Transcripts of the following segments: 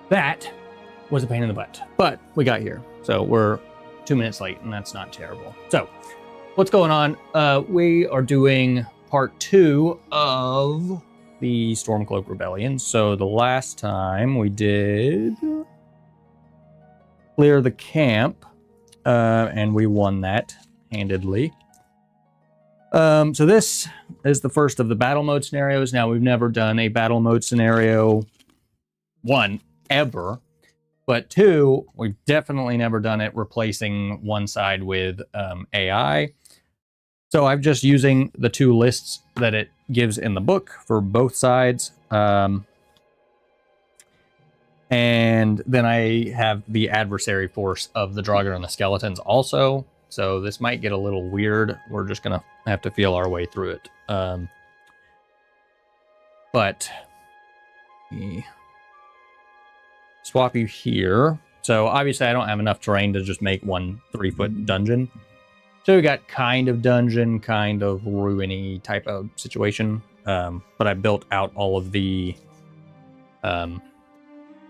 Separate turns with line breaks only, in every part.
that was a pain in the butt, but we got here. So we're 2 minutes late, and that's not terrible. So what's going on? We are doing part 2 of the Stormcloak Rebellion. So the last time we did clear the camp, and we won that handedly. So this is the first of the battle mode scenarios. Now, we've never done a battle mode scenario 1 ever, but 2, we've definitely never done it replacing one side with AI. So I'm just using the 2 lists that it gives in the book for both sides. And then I have the adversary force of the Draugr and the skeletons also. So this might get a little weird. We're just going to have to feel our way through it. But swap you here. So obviously I don't have enough terrain to just make one 3-foot dungeon. So we got kind of dungeon, kind of ruiny type of situation. But I built out all of the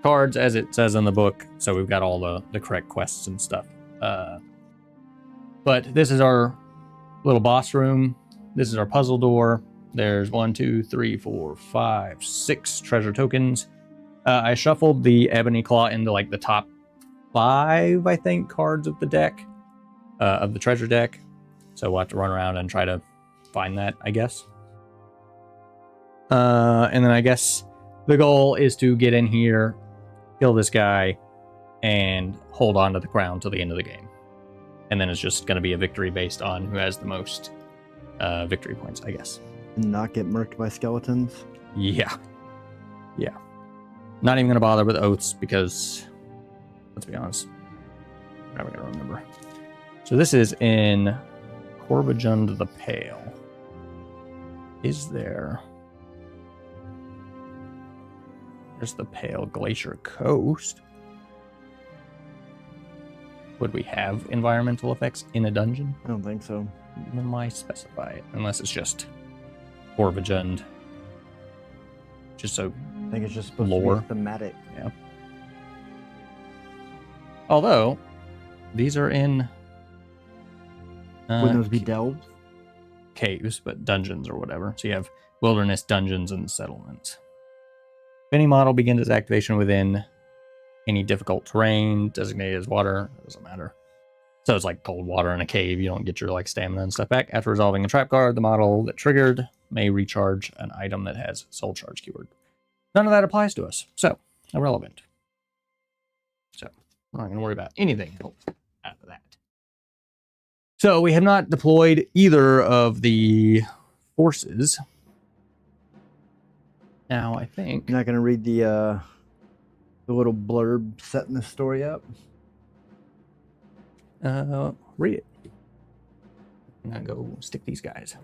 cards as it says in the book. So we've got all the correct quests and stuff. But this is our little boss room. This is our puzzle door. There's 1, 2, 3, 4, 5, 6 treasure tokens. I shuffled the Ebony Claw into like the top 5, I think, cards of the deck, of the treasure deck. So we'll have to run around and try to find that, I guess. And then I guess the goal is to get in here, kill this guy, and hold on to the crown till the end of the game. And then it's just going to be a victory based on who has the most victory points, I guess.
And not get murked by skeletons?
Yeah. Yeah. Not even going to bother with oaths because, let's be honest, I'm never going to remember. So this is in Corbajund the Pale. Is there... There's the Pale Glacier Coast. Would we have environmental effects in a dungeon?
I don't think so.
Then why specify it? Unless it's just Corbajund. Just so
I think it's just supposed
lore.
to be thematic.
Yeah. Although, these are in...
Wouldn't those be delves?
Caves, but dungeons or whatever. So you have wilderness, dungeons, and settlements. If any model begins its activation within any difficult terrain designated as water, it doesn't matter. So it's like cold water in a cave. You don't get your like stamina and stuff back. After resolving a trap card, the model that triggered may recharge an item that has soul charge keyword. None of that applies to us, so irrelevant. So we're not going to worry about anything out of that. So we have not deployed either of the forces. Now I think
You're not going to read the little blurb setting the story up?
read it. I'm going to go stick these guys.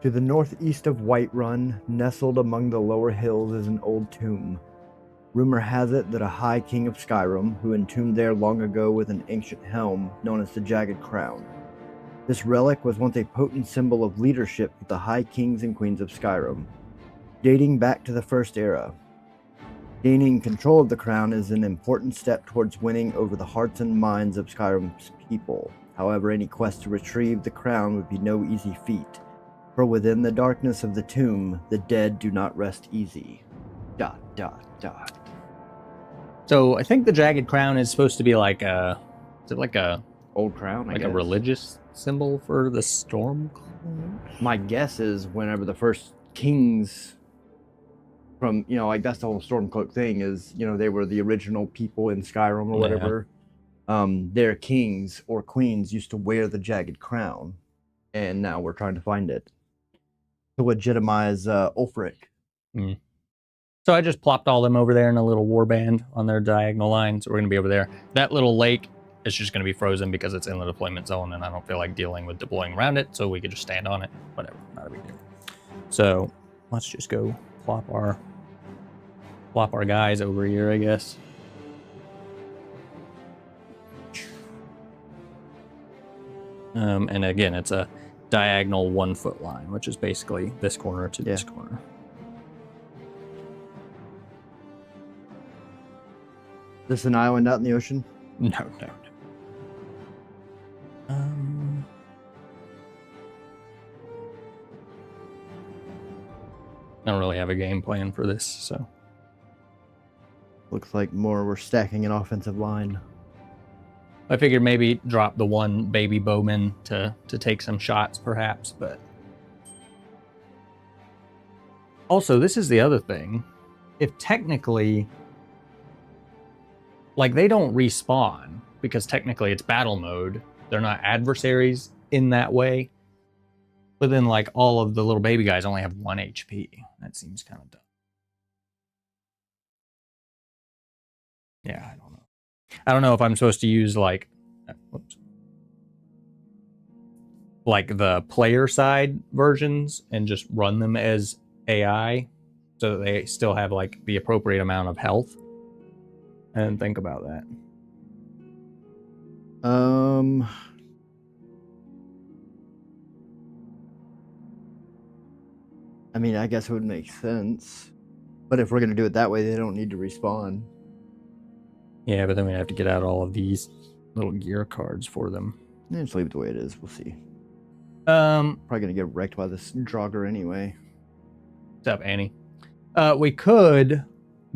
To the northeast of Whiterun, nestled among the lower hills, is an old tomb. Rumor has it that a high king of Skyrim, who entombed there long ago with an ancient helm known as the Jagged Crown. This relic was once a potent symbol of leadership for the high kings and queens of Skyrim, dating back to the First Era. Gaining control of the crown is an important step towards winning over the hearts and minds of Skyrim's people. However, any quest to retrieve the crown would be no easy feat, for within the darkness of the tomb, the dead do not rest easy. ...
So I think the Jagged Crown is supposed to be like a... Is it like a...
Old crown, I guess.
a religious symbol for the Stormcloak?
My guess is whenever the first kings from, you know, like that's the whole Stormcloak thing is, you know, they were the original people in Skyrim or whatever. Their kings or queens used to wear the Jagged Crown, and now we're trying to find it to legitimize Ulfric.
Mm. So I just plopped all them over there in a little warband on their diagonal line, so we're going to be over there. That little lake is just going to be frozen because it's in the deployment zone, and I don't feel like dealing with deploying around it, so we could just stand on it. Whatever, not a big deal. So let's just go plop our guys over here, I guess. And again, it's a diagonal 1 foot line, which is basically this corner to this corner.
This an island out in the ocean?
No. I don't really have a game plan for this, so.
Looks like we're stacking an offensive line.
I figured maybe drop the one baby bowman to take some shots, perhaps, but... Also, this is the other thing. If technically... Like, they don't respawn, because technically it's battle mode. They're not adversaries in that way. But then, like, all of the little baby guys only have 1 HP. That seems kind of dumb. Yeah, I don't know. I don't know if I'm supposed to use, like... Whoops. Like, the player side versions and just run them as AI so that they still have, like, the appropriate amount of health. I didn't think about that.
I mean, I guess it would make sense. But if we're going to do it that way, they don't need to respawn.
Yeah, but then we have to get out all of these little gear cards for them.
Yeah, just leave it the way it is. We'll see.
Probably
going to get wrecked by this Draugr anyway.
What's up, Annie? We could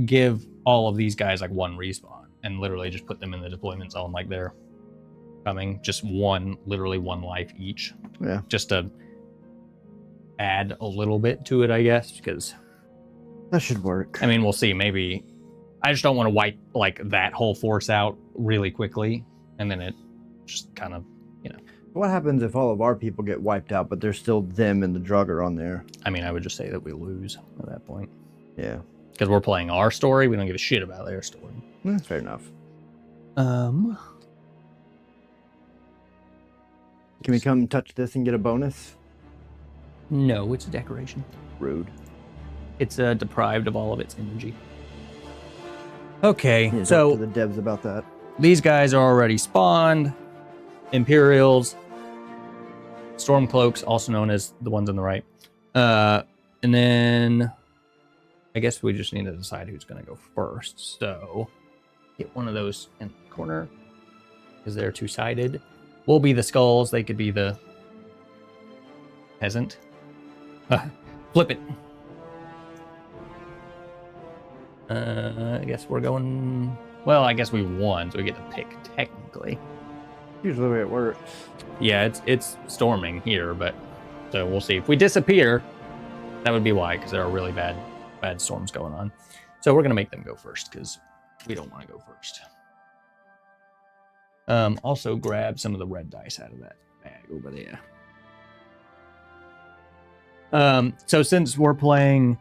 give all of these guys like 1 respawn and literally just put them in the deployment zone like they're coming. Just literally 1 life each.
Yeah.
Just to add a little bit to it, I guess, because...
That should work.
I mean, we'll see. Maybe... I just don't want to wipe like that whole force out really quickly, and then it just kind of, you know.
What happens if all of our people get wiped out, but there's still them and the Draugr on there?
I mean, I would just say that we lose at that point.
Yeah.
Because we're playing our story, we don't give a shit about their story.
Fair enough.
Can
we come touch this and get a bonus?
No, it's a decoration.
Rude.
It's deprived of all of its energy. Okay,
yeah,
so
to the devs about that.
These guys are already spawned. Imperials, Stormcloaks, also known as the ones on the right. And then I guess we just need to decide who's going to go first. So get one of those in the corner because they're 2-sided. We'll be the skulls. They could be the peasant. Flip it. I guess we're going... Well, I guess we won, so we get to pick, technically.
Usually the way it works.
Yeah, it's storming here, but... So we'll see. If we disappear, that would be why, because there are really bad storms going on. So we're going to make them go first, because we don't want to go first. Also, grab some of the red dice out of that bag over there. So since we're playing...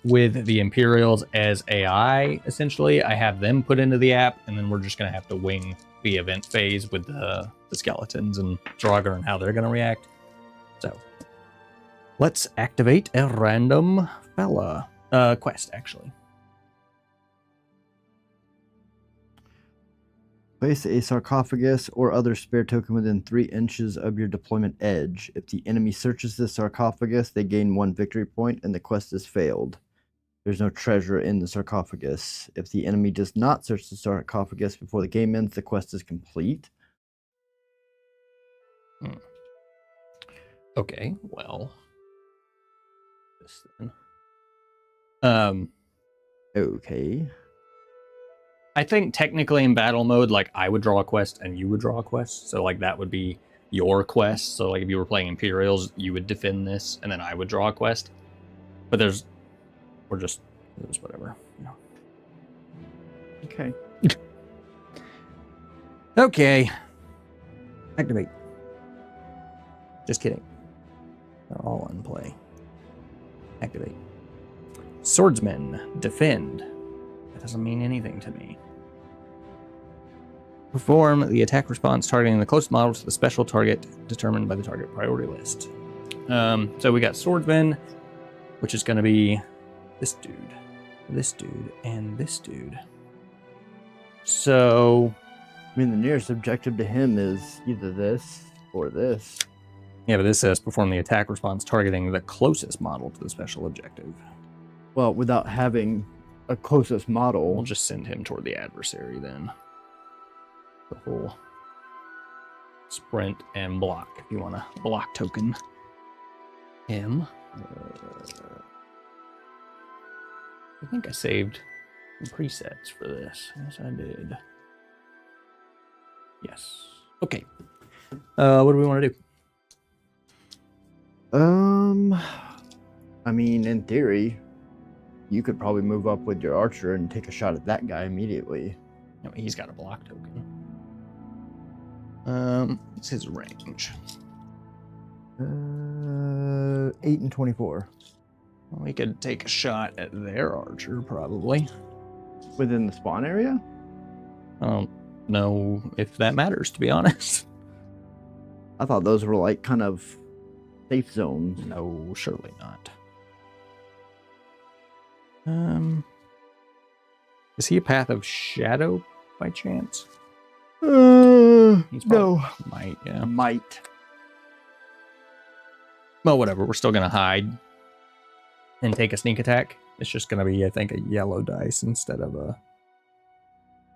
with the Imperials as AI, essentially, I have them put into the app, and then we're just going to have to wing the event phase with the skeletons and Draugr and how they're going to react. So, let's activate a random fella. Quest, actually.
Place a sarcophagus or other spare token within 3 inches of your deployment edge. If the enemy searches the sarcophagus, they gain 1 victory point and the quest is failed. There's no treasure in the sarcophagus. If the enemy does not search the sarcophagus before the game ends, the quest is complete.
Okay, well. This then.
Okay.
I think technically in battle mode, like, I would draw a quest and you would draw a quest. So, like, that would be your quest. So, like, if you were playing Imperials, you would defend this, and then I would draw a quest. But there's whatever, you know.
Okay.
Okay. Activate. Just kidding. They're all in play. Activate. Swordsman, defend. That doesn't mean anything to me. Perform the attack response targeting the closest model to the special target determined by the target priority list. So we got Swordsman, which is going to be this dude, and this dude. So...
I mean, the nearest objective to him is either this or this.
Yeah, but this says perform the attack response targeting the closest model to the special objective.
Well, without having a closest
We'll
model.
just send him toward the adversary then. The whole sprint and block if you want to block token him. I think I saved some presets for this. Yes, I did. Yes. Okay. What do we want to do?
I mean, in theory, you could probably move up with your archer and take a shot at that guy immediately.
No, he's got a block token. What's his range?
8 and 24.
Well, we could take a shot at their archer, probably.
Within the spawn area?
I don't know if that matters, to be honest.
I thought those were like kind of safe zones.
No, surely not. Is he a path of shadow by chance?
No.
Might, yeah.
Might.
Well, whatever. We're still gonna hide and take a sneak attack. It's just gonna be, I think, a yellow dice instead of a.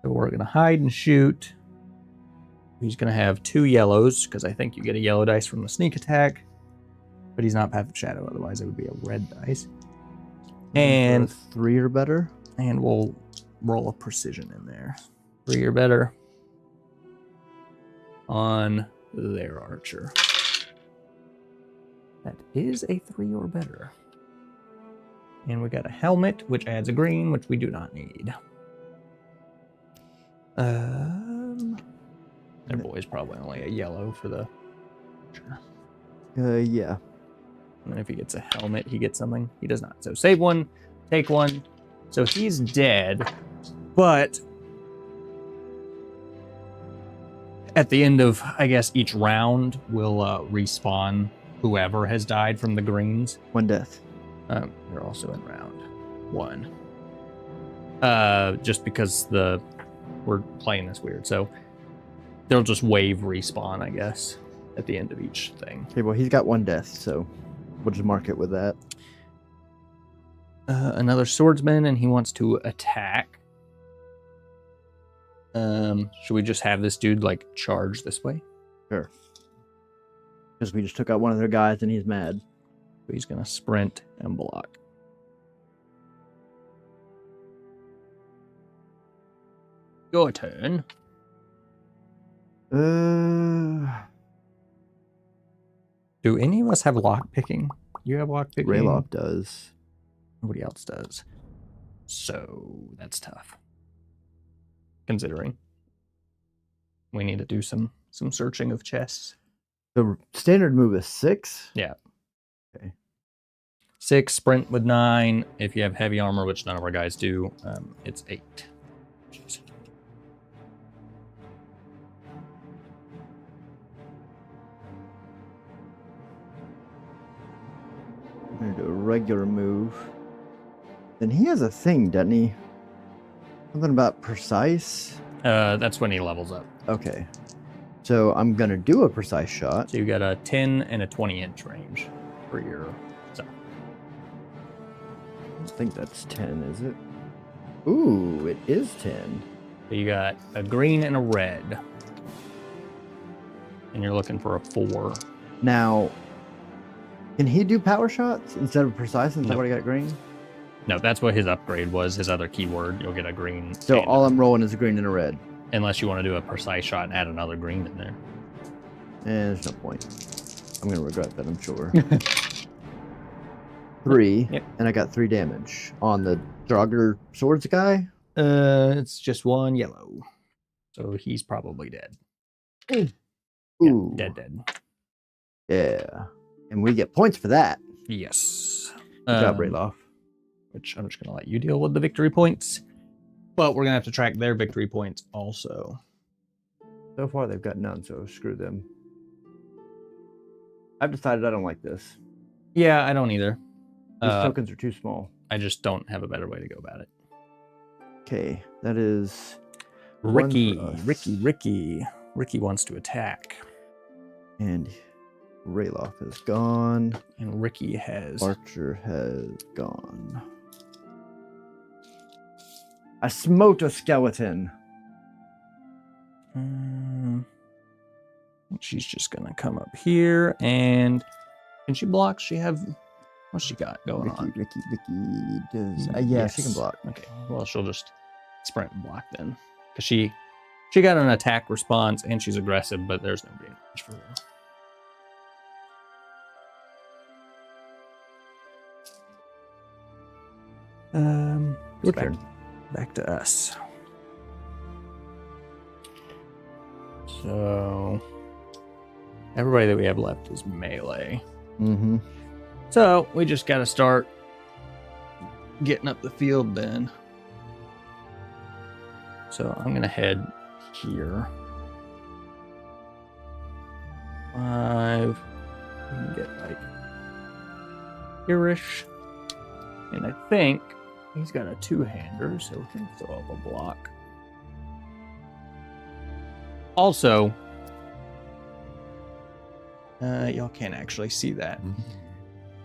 So we're gonna hide and shoot. He's gonna have 2 yellows because I think you get a yellow dice from the sneak attack. But he's not path of shadow. Otherwise, it would be a red dice. And
3 or better.
And we'll roll a precision in there. 3 or better on their archer. That is a 3 or better. And we got a helmet, which adds a green, which we do not need. Their boy's probably only a yellow for the archer.
Yeah.
And if he gets a helmet, he gets something. He does not. So save 1, take 1. So he's dead, but at the end of, I guess, each round, we'll respawn whoever has died from the greens.
1 death.
They're also in round 1. Just because we're playing this weird, so they'll just wave respawn, I guess, at the end of each thing.
Okay, well, he's got 1 death, so we'll just mark it with that.
Another swordsman, and he wants to attack. Should we just have this dude, like, charge this way?
Sure. Because we just took out one of their guys, and he's mad.
So he's going to sprint and block. Your turn. Do any of us have lock picking? You have lock picking?
Rayloff does.
Nobody else does. So that's tough. Considering we need to do some searching of chests.
The standard move is 6?
Yeah.
Okay.
6, sprint with 9. If you have heavy armor, which none of our guys do, it's 8. Jeez.
I'm going to do a regular move. Then he has a thing, doesn't he? Something about precise?
That's when he levels up.
Okay. So I'm going to do a precise shot.
So you got a 10 and a 20-inch range for your stuff.
I don't think that's 10, is it? Ooh, it is 10.
So you got a green and a red. And you're looking for a 4.
Now, can he do power shots instead of precise since I've already got green?
No, that's what his upgrade was, his other keyword. You'll get a green.
So
standard.
all I'm rolling is a green and a red.
Unless you want to do a precise shot and add another green in there.
There's no point. I'm going to regret that, I'm sure. 3,
Yep.
and I got 3 damage on the Draugr Swords guy.
It's just 1 yellow. So he's probably dead.
Ooh.
Yeah, dead.
Yeah. And we get points for that.
Yes.
Good job, Rayloff.
Which I'm just going to let you deal with the victory points. But we're going to have to track their victory points also.
So far, they've got none, so screw them. I've decided I don't like this.
Yeah, I don't either.
These tokens are too small.
I just don't have a better way to go about it.
Okay, that is...
Ricky.
1 for us.
Ricky wants to attack.
And Rayloff is gone.
And Ricky has...
Archer has gone. I smote a skeleton.
She's just gonna come up here, and can she block? She have what's she got going on?
Ricky does. Yeah, she can block.
Okay, well she'll just sprint and block then, because she got an attack response and she's aggressive, but there's no advantage for her.
Your turn.
Back to us. So everybody that we have left is melee.
Mm-hmm.
So we just got to start getting up the field then. So I'm going to head here. 5. We can get like here-ish. And I think he's got a two-hander, so we can throw up a block. Also, y'all can't actually see that.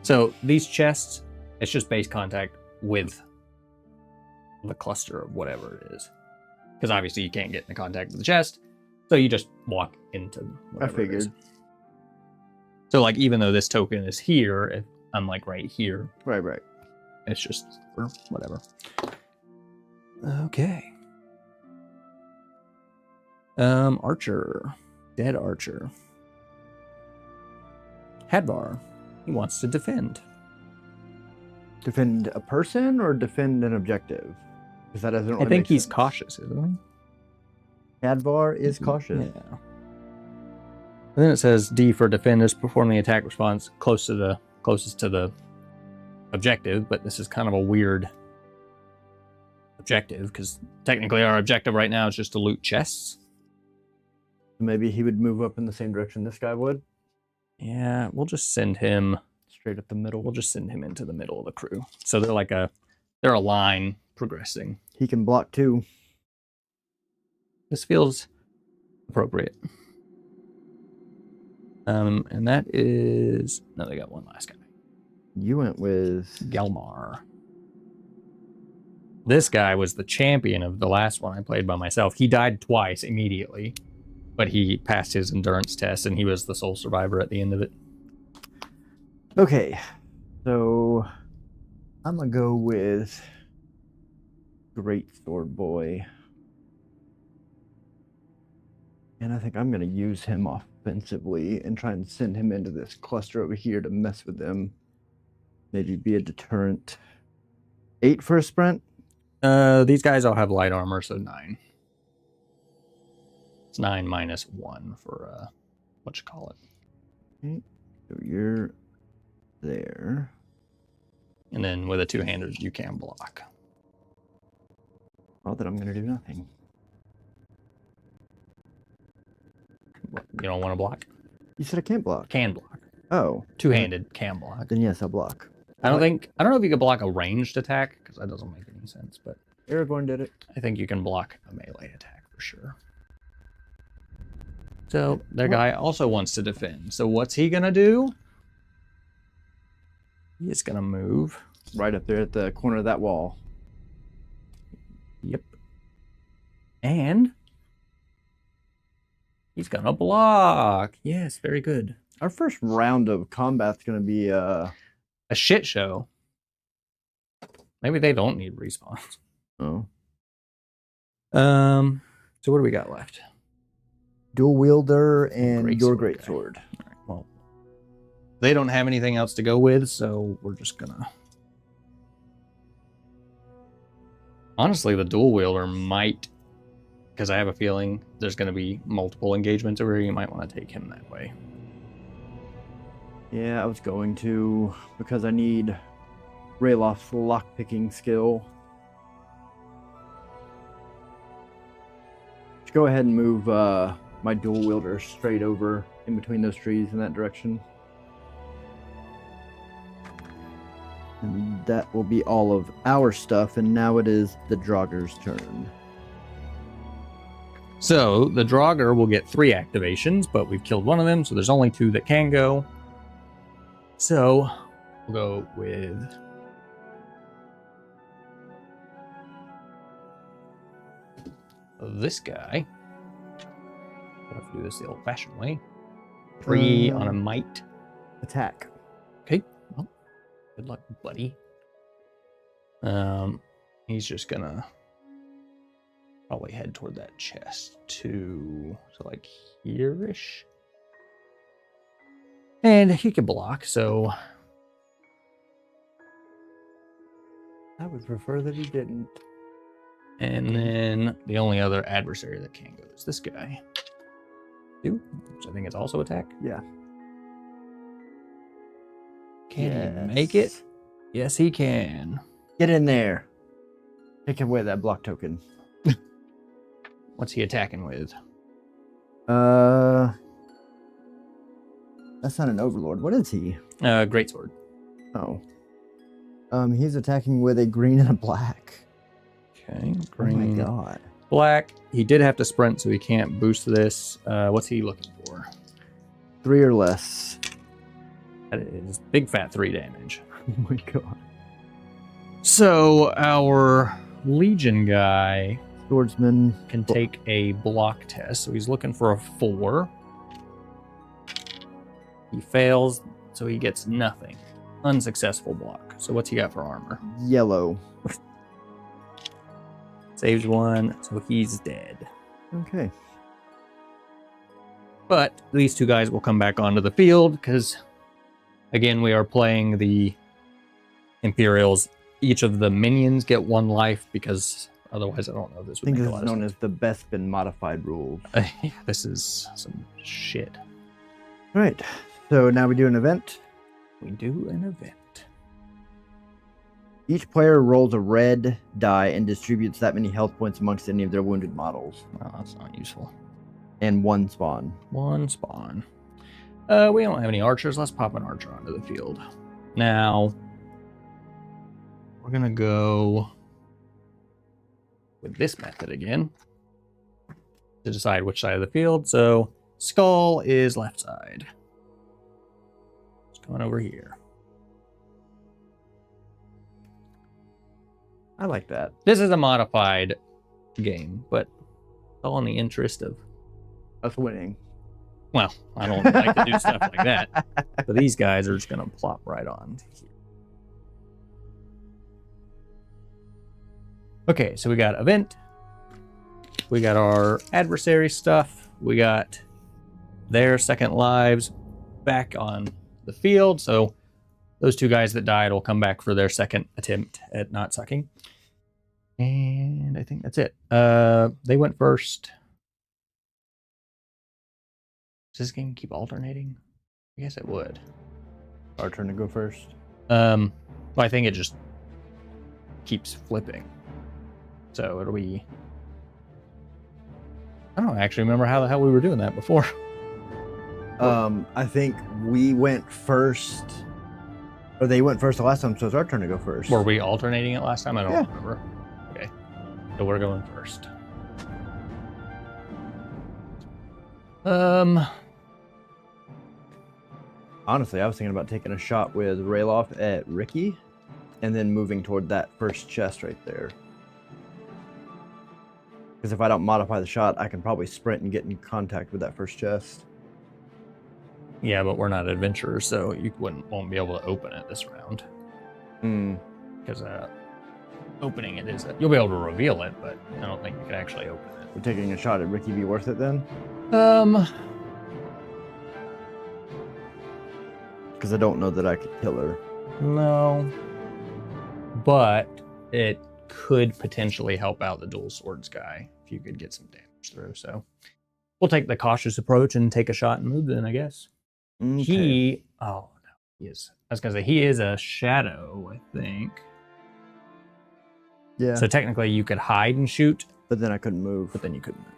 So these chests, it's just base contact with the cluster of whatever it is. Because obviously you can't get into contact with the chest, so you just walk into whatever.
I figured.
It is. So like, even though this token is here, if I'm like right here.
Right.
It's just for whatever. Okay. Archer. Dead archer. Hadvar. He wants to defend.
Defend a person or defend an objective? Because that doesn't really
I think
make
he's
sense.
cautious, isn't he?
Hadvar is cautious.
Yeah. And then it says D for defenders perform the attack response closest to the objective, but this is kind of a weird objective because technically our objective right now is just to loot chests.
Maybe he would move up in the same direction this guy would.
Yeah, we'll just send him
straight up the middle.
We'll just send him into the middle of the crew. So they're a line progressing.
He can block too.
This feels appropriate. And that is no, they got one last guy.
You went with
Gelmar. This guy was the champion of the last one I played by myself. He died twice immediately, but he passed his endurance test and he was the sole survivor at the end of it.
Okay, so I'm gonna go with Great Sword Boy. And I think I'm gonna use him offensively and try and send him into this cluster over here to mess with them. Maybe be a deterrent. 8 for a sprint?
These guys all have light armor, so 9. It's 9 minus 1 for what you call it.
Okay, so you're there.
And then with a two-handed, you can block.
Well, then I'm gonna do nothing.
You don't want to block?
You said I can't block.
Can block.
Oh.
Two-handed can block.
Then yes, I'll block.
I don't know if you could block a ranged attack, because that doesn't make any sense, but
Aragorn did it.
I think you can block a melee attack for sure. So their guy also wants to defend. So what's he gonna do? He is gonna move.
Right up there at the corner of that wall.
Yep. And he's gonna block. Yes, very good.
Our first round of combat's gonna be
A shit show. Maybe they don't need respawns.
oh.
So what do we got left?
Dual wielder and your
Greatsword
great
guy.
sword.
All right, well, they don't have anything else to go with, so we're just gonna. Honestly, the dual wielder might, because I have a feeling there's going to be multiple engagements over here. You might want to take him that way.
Yeah, I was going to, because I need Rayloff's lockpicking skill. Just go ahead and move my dual wielder straight over in between those trees in that direction. And that will be all of our stuff, and now it is the Draugr's turn.
So the Draugr will get 3 activations, but we've killed one of them, so there's only 2 that can go. So we'll go with this guy. We'll have to do this the old-fashioned way. 3 on a might.
Attack.
Okay. Well, good luck, buddy. He's just gonna probably head toward that chest to like here-ish. And he can block, so
I would prefer that he didn't.
and then the only other adversary that can go is this guy. 2, which I think is also attack.
Yeah.
Can he make it? Yes, he can.
Get in there. Take away that block token.
What's he attacking with?
That's not an overlord. What is he?
Greatsword.
Oh. He's attacking with a green and a black.
Okay, green.
Oh my god.
Black. He did have to sprint, so he can't boost this. What's he looking for?
3 or less.
That is big fat 3 damage.
Oh my god.
So our Legion guy
Swordsman
can take a block test. So he's looking for a 4. He fails, so he gets nothing. Unsuccessful block. So what's he got for armor?
Yellow.
Saves 1, so he's dead.
Okay.
But these 2 guys will come back onto the field because, again, we are playing the Imperials. Each of the minions get 1 life because otherwise I don't know if this would
I think
make
this
a lot
is
of
known
sense.
as the Bespin modified rules.
Yeah, this is some shit.
All right. So now we do an event.
We do an event.
Each player rolls a red die and distributes that many health points amongst any of their wounded models.
Oh, that's not useful.
And 1 spawn.
1 spawn. We don't have any archers. Let's pop an archer onto the field. Now, we're going to go with this method again to decide which side of the field. So, skull is left side. It's going over here.
I like that.
This is a modified game, but all in the interest of...
Us winning.
Well, I don't like to do stuff like that. But these guys are just going to plop right on here. Okay, so we got event. We got our adversary stuff. We got their second lives back on the field. So those 2 guys that died will come back for their second attempt at not sucking. And I think that's it. They went first. Does this game keep alternating? I guess it would.
Our turn to go first.
Well, I think it just keeps flipping. So it'll be... I don't actually remember how the hell we were doing that before.
I think we went first. Or they went first the last time, so it's our turn to go first.
Were we alternating it last time? I don't
Yeah.
remember. Okay. So we're going first.
Honestly, I was thinking about taking a shot with Rayloff at Ricky and then moving toward that first chest right there. Because if I don't modify the shot, I can probably sprint and get in contact with that first chest.
Yeah, but we're not adventurers, so you won't be able to open it this round. Because opening it is... you'll be able to reveal it, but I don't think you can actually open it.
Would taking a shot at Ricky be worth it then? Because I don't know that I could kill her.
No. But it could potentially help out the dual swords guy if you could get some damage through. So we'll take the cautious approach and take a shot and move then, I guess.
Okay.
Oh, no, he is. I was going to say, he is a shadow, I think.
Yeah.
So technically you could hide and shoot.
But then I couldn't move.
But then you couldn't move.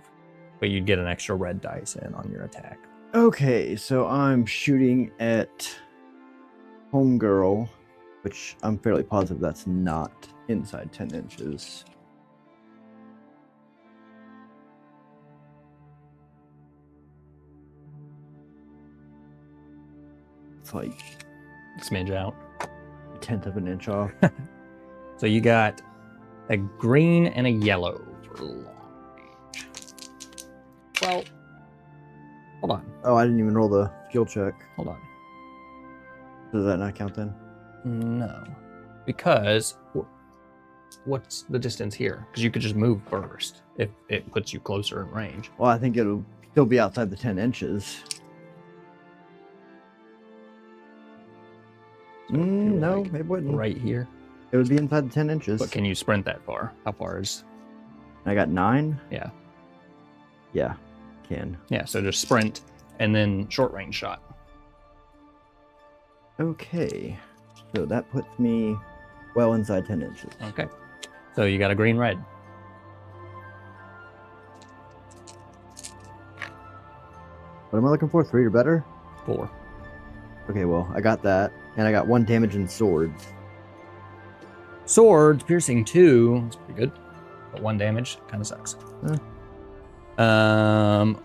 But you'd get an extra red dice in on your attack.
Okay, so I'm shooting at Homegirl, which I'm fairly positive that's not inside 10 inches. It's like
a smidge out.
A tenth of an inch off.
So you got a green and a yellow for long range. Well, hold on.
Oh, I didn't even roll the skill check.
Hold on.
Does that not count then?
No. Because what's the distance here? Because you could just move first if it puts you closer in range.
Well, I think it'll still be outside the 10 inches.
So if you were,
No,
like,
it wouldn't.
right here.
It would be inside the 10 inches.
But can you sprint that far? How far is?
I got 9?
Yeah.
Yeah, can.
Yeah, so just sprint and then short range shot.
Okay. So that puts me well inside 10 inches.
Okay. So you got a green red.
What am I looking for? 3 or better?
4.
Okay, well, I got that. And I got 1 damage in swords.
Swords, piercing 2. That's pretty good. But 1 damage kind of sucks.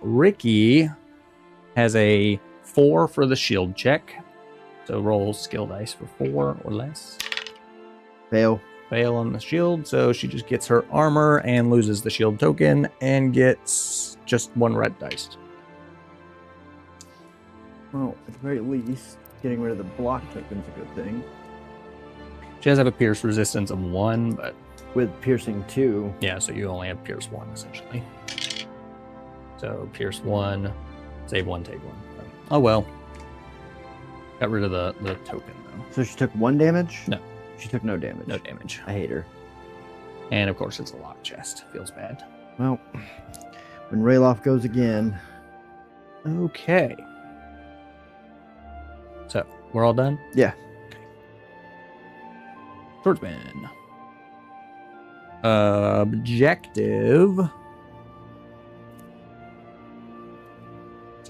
Ricky has a 4 for the shield check. So roll skill dice for 4 or less.
Fail.
Fail on the shield, so she just gets her armor and loses the shield token and gets just 1 red dice.
Well, at the very least, getting rid of the block token's a good thing.
She does have a pierce resistance of 1, but
With piercing 2.
yeah, so you only have pierce 1 essentially. So pierce 1, save 1, take 1. Oh well. Got rid of the token though.
So she took 1 damage?
No.
She took no damage.
No damage.
I hate her.
And of course it's a locked chest. Feels bad.
Well, when Rayloff goes again.
Okay. So, we're all done?
Yeah.
Okay. Swordsman. Objective.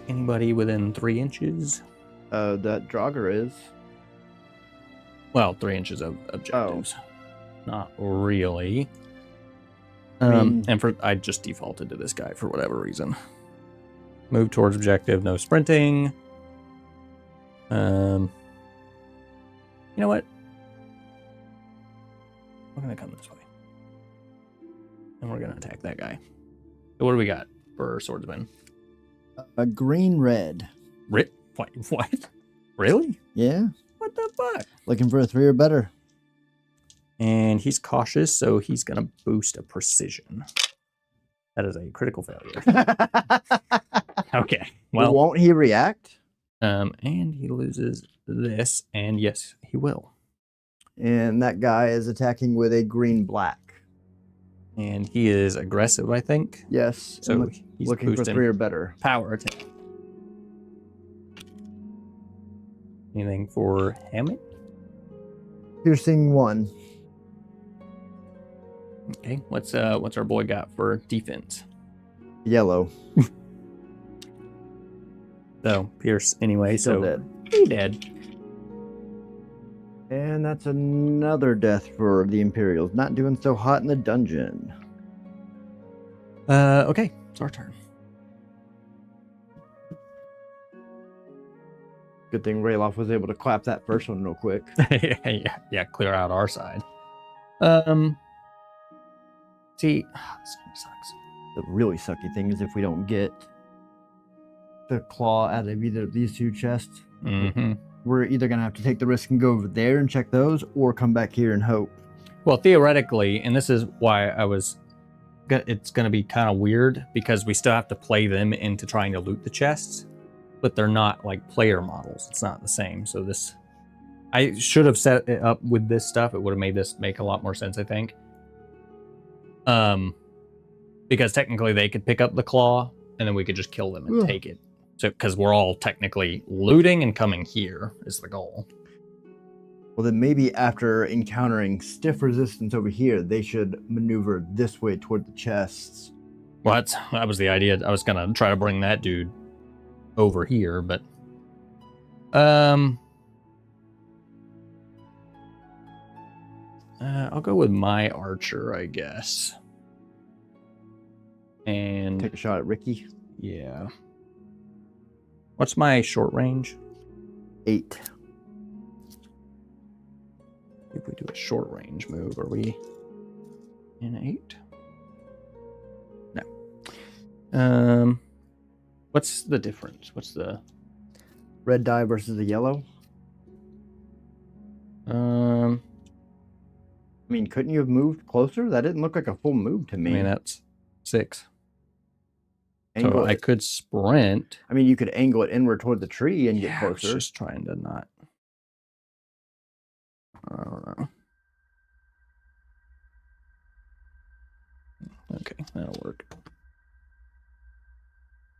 Anybody within 3 inches?
That Draugr is.
Well, 3 inches of objectives. Not really.
mean-
And I just defaulted to this guy for whatever reason. Move towards objective, no sprinting. You know what? We're gonna come this way. And we're gonna attack that guy. So what do we got for swordsman?
A green red.
What? Really?
Yeah.
What the fuck?
Looking for a 3 or better.
And he's cautious, so he's gonna boost a precision. That is a critical failure. Okay. Well,
Won't he react?
and he loses this, and yes, he will.
And that guy is attacking with a green black.
And he is aggressive, I think.
Yes.
So
and
he's
looking for
boosting
3 or better.
power attack. Anything for Hammett?
Piercing 1.
Okay. What's our boy got for defense?
Yellow.
So Pierce anyway.
Still
So
dead.
he dead.
And that's another death for the Imperials. Not doing so hot in the dungeon.
Okay, it's our turn.
Good thing Rayloff was able to clap that first one real quick.
yeah, clear out our side. See, this kind of sucks.
The really sucky thing is if we don't get the claw out of either of these 2 chests,
Mm-hmm.
we're either going to have to take the risk and go over there and check those, or come back here and hope.
Well, theoretically, and this is why it's going to be kind of weird, because we still have to play them into trying to loot the chests, but they're not like player models. It's not the same. So I should have set it up with this stuff. It would have made this make a lot more sense, I think. Because technically they could pick up the claw and then we could just kill them and take it. So, because we're all technically looting and coming here is the goal.
Well, then maybe after encountering stiff resistance over here, they should maneuver this way toward the chests.
Well, that was the idea. I was gonna try to bring that dude over here, but I'll go with my archer, I guess. And
Take a shot at Ricky.
yeah. What's my short range?
8.
If we do a short range move, are we in 8? No. What's the difference? What's the
Red die versus the yellow. I mean, couldn't you have moved closer? That didn't look like a full move to me.
I mean, that's 6.
Angle
So I
it.
could sprint.
I mean, you could angle it inward toward the tree and get
I was
closer.
just trying to not. I don't know. Okay, that'll work.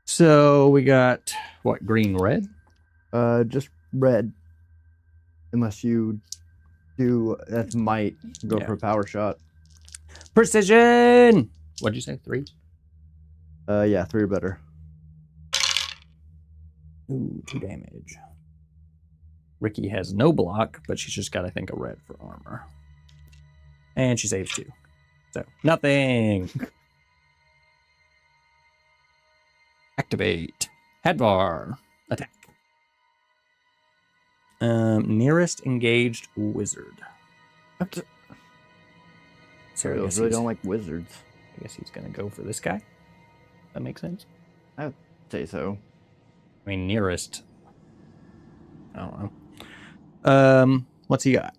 So we got what? Green, red?
Just red. Unless you do, that's might go
Yeah.
for a power shot.
Precision. What'd you say? 3?
Yeah, 3 or better.
Ooh, 2 damage. Ricky has no block, but she's just got, I think, a red for armor. And she saves 2. So, nothing. Activate. Hadvar. Attack. Nearest engaged wizard. So I guess
really
he's-
don't like wizards.
I guess he's going to go for this guy. That makes sense.
I would say so.
I mean, nearest. I don't know. What's he got?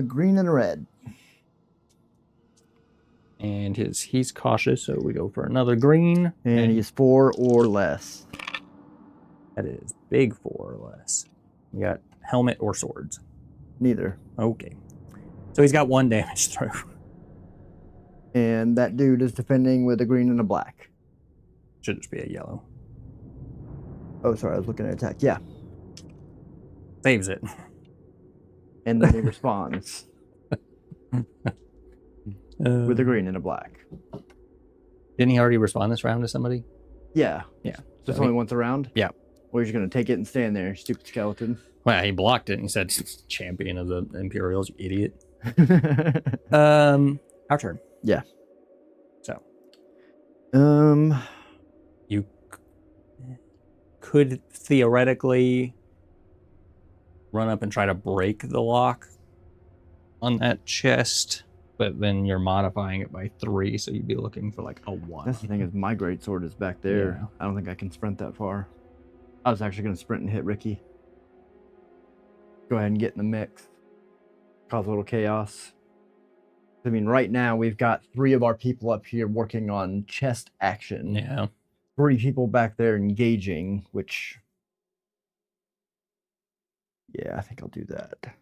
Green and red.
And he's cautious, so we go for another green.
And he's 4 or less.
That is big 4 or less. We got helmet or swords.
Neither.
Okay. So he's got 1 damage through.
And that dude is defending with a green and a black.
Should just be a yellow.
Oh, sorry, I was looking at attack. Yeah.
Saves it.
And then he responds with a green and a black.
Didn't he already respond this round to somebody?
Yeah.
Yeah.
Just
So
only once around?
Yeah.
Or you're just going to take it and stand there, stupid skeleton.
Well, he blocked it and he said, champion of the Imperials, you idiot. Our turn.
Yeah.
So.
Um,
You could theoretically run up and try to break the lock on that chest, but then you're modifying it by 3, so you'd be looking for like a 1.
that's the thing is my great sword is back there.
Yeah.
I don't think I can sprint that far. I was actually going to sprint and hit Ricky. Go ahead and get in the mix. Cause a little chaos. I mean, right now we've got 3 of our people up here working on chest action.
Yeah.
3 people back there engaging, which... yeah, I think I'll do that.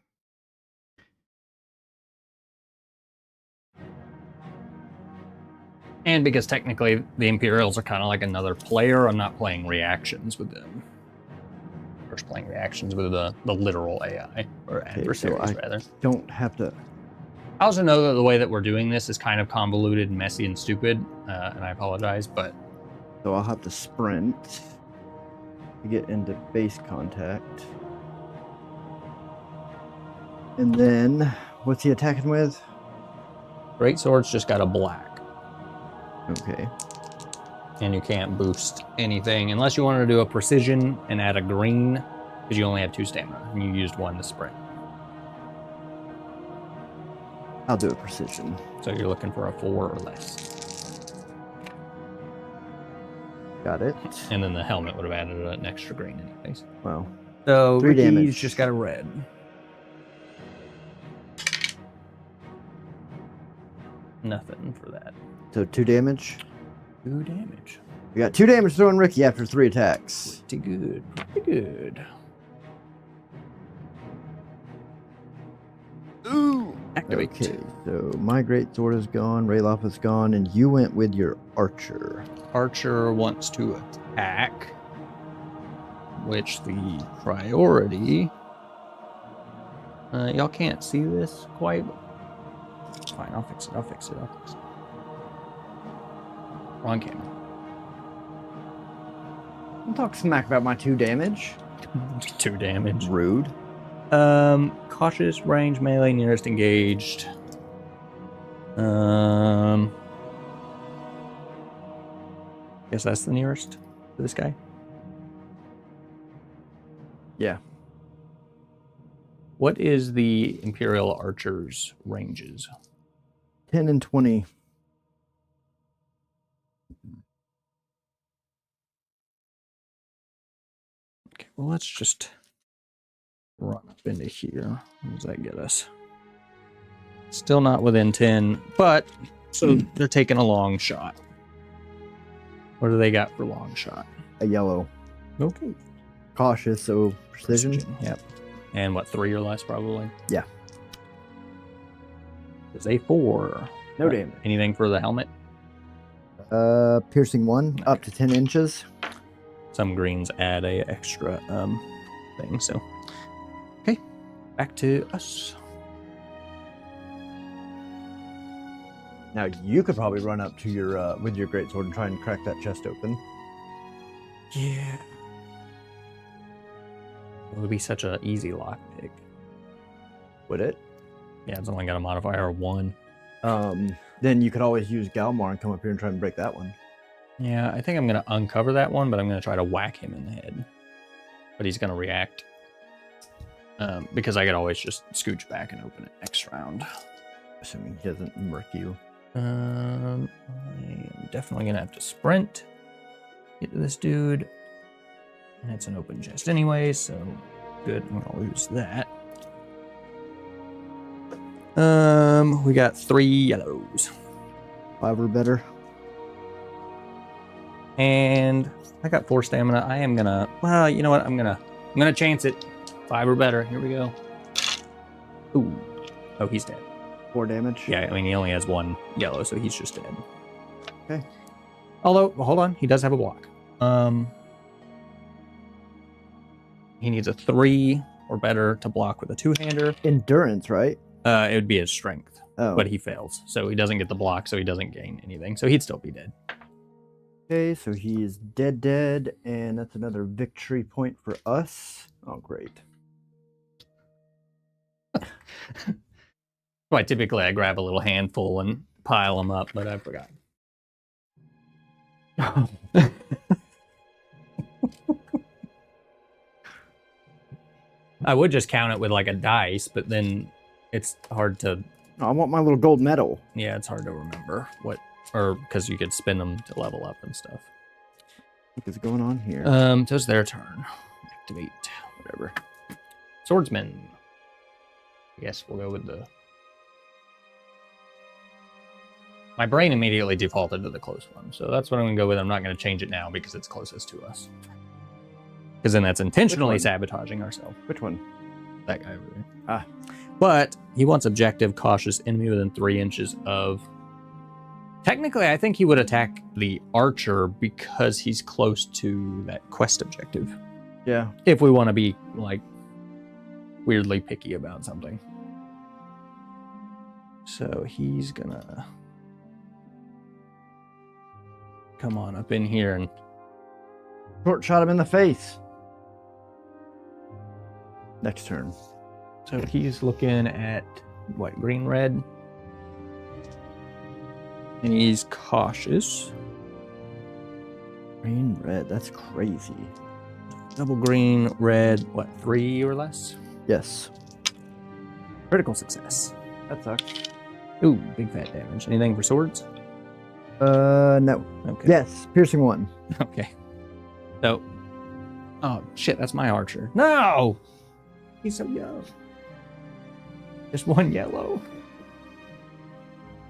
And because technically the Imperials are kind of like another player, I'm not playing reactions with them. We're just playing reactions with the literal AI, or adversaries, rather.
Don't have to...
I also know that the way that we're doing this is kind of convoluted, messy, and stupid, and I apologize, but...
So I'll have to sprint to get into base contact. And then, what's he attacking with?
Great Sword's just got a black,
Okay.
and you can't boost anything unless you wanted to do a precision and add a green, because you only have 2 stamina, and you used 1 to sprint.
I'll do a precision.
So you're looking for a 4 or less.
Got it.
And then the helmet would have added an extra green anyways.
Wow.
So
3
Ricky's
damage.
just got a red. Nothing for that.
So 2 damage.
2 damage.
We got 2 damage throwing Ricky after 3 attacks.
Pretty good. Pretty good. Ooh! Activate.
Okay, so my great sword is gone, Rayloff is gone, and you went with your archer.
Archer wants to attack, which the priority... y'all can't see this quite, but it's fine. I'll fix it. I'll fix it. Wrong camera.
Don't talk smack about my 2 damage.
2 damage.
Rude.
Cautious, range, melee, nearest engaged. Guess that's the nearest to this guy.
Yeah.
What is the Imperial Archer's ranges?
10 and 20.
well, let's just run up into here. What does that get us? Still not within 10, but so they're taking a long shot. What do they got for long shot?
A yellow.
Okay.
Cautious, so precision.
Yep. And what, 3 or less probably?
Yeah.
It's a 4.
No damage.
Anything for the helmet?
Piercing 1, up to 10 inches.
Some greens add a extra thing, so. Okay, back to us.
Now you could probably run up to your with your greatsword and try and crack that chest open.
Yeah. It would be such an easy lockpick.
Would it?
Yeah, it's only got a modifier of 1.
Then you could always use Galmar and come up here and try and break that one.
Yeah, I think I'm going to uncover that one, but I'm going to try to whack him in the head. But he's going to react. Because I could always just scooch back and open it next round.
Assuming he doesn't murk you.
I'm definitely going to have to sprint. Get to this dude. And it's an open chest anyway, so good. I'm going to lose that. We got 3 yellows.
5 or better.
And I got 4 stamina. I am gonna, well, you know what? I'm gonna chance it. 5 or better. Here we go. Ooh. Oh, he's dead.
4 damage.
Yeah, I mean, he only has 1 yellow, so he's just dead.
Okay.
Although, well, hold on. He does have a block. He needs a 3 or better to block with a 2-hander.
Endurance, right?
It would be his strength.
Oh.
But he fails. So he doesn't get the block, so he doesn't gain anything. So he'd still be dead.
Okay, so he is dead, and that's another victory point for us. Oh, great.
Why typically I grab a little handful and pile them up, but I forgot. I would just count it with like a dice, but then it's hard to...
I want my little gold medal.
Yeah, it's hard to remember what... Or because you could spin them to level up and stuff.
What is going on here?
So it's their turn. Activate. Whatever. Swordsman. I guess we'll go with the... My brain immediately defaulted to the close one, so that's what I'm going to go with. I'm not going to change it now because it's closest to us. Because then that's intentionally sabotaging ourselves.
Which one?
That guy over there.
Ah.
But he wants objective, cautious, enemy within 3 inches of... Technically, I think he would attack the archer because he's close to that quest objective.
Yeah.
If we want to be, like, weirdly picky about something. So he's gonna... come on up in here and...
Short shot him in the face. Next turn.
So he's looking at, what, green, red? And he's cautious.
Green, red, that's crazy.
Double green, red, what, 3 or less?
Yes.
Critical success.
That sucks.
Ooh, big fat damage. Anything for swords?
No.
Okay.
Yes, piercing 1.
Okay. So, oh shit, that's my archer. No! He's so young. Just 1 yellow.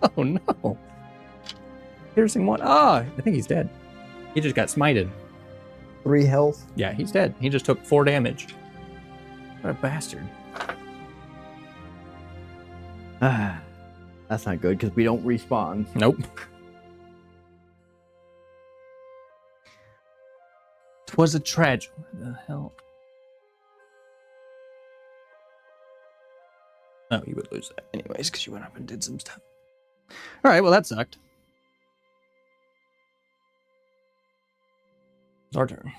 Oh no. Piercing 1. Ah, I think he's dead. He just got smited.
3 health.
Yeah, he's dead. He just took 4 damage. What a bastard.
Ah, that's not good because we don't respawn.
Nope. Twas a tragedy. What the hell? Oh, you would lose that anyways because you went up and did some stuff. All right, well, that sucked. It's our turn.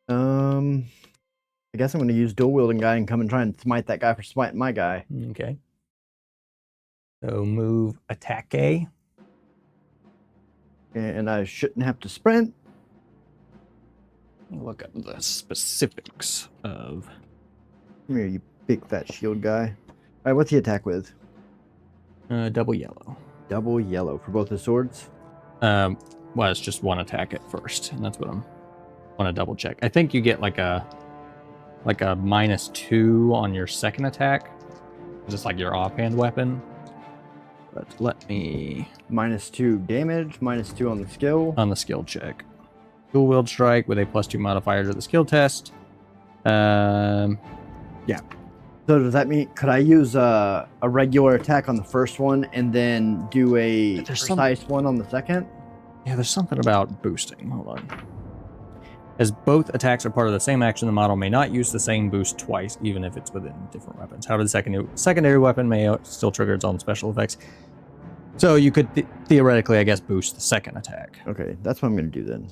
I guess I'm going to use dual wielding guy and come and try and smite that guy for smiting my guy.
Okay. So move attack A.
And I shouldn't have to sprint.
Look at the specifics of...
Come here, you big fat shield guy. All right, what's he attack with?
Double yellow.
Double yellow for both his swords?
Well, it's just 1 attack at first, and that's what I'm... Want to double check. I think you get like a -2 on your second attack. Just like your offhand weapon. But let me...
-2 damage, -2 on the skill.
On the skill check. Dual wield strike with a +2 modifier to the skill test. Yeah.
So does that mean, could I use a regular attack on the first one and then do a precise one on the second?
Yeah, there's something about boosting. Hold on. As both attacks are part of the same action, the model may not use the same boost twice, even if it's within different weapons. However, the secondary weapon may still trigger its own special effects. So you could theoretically, I guess, boost the second attack.
Okay, that's what I'm going to do then.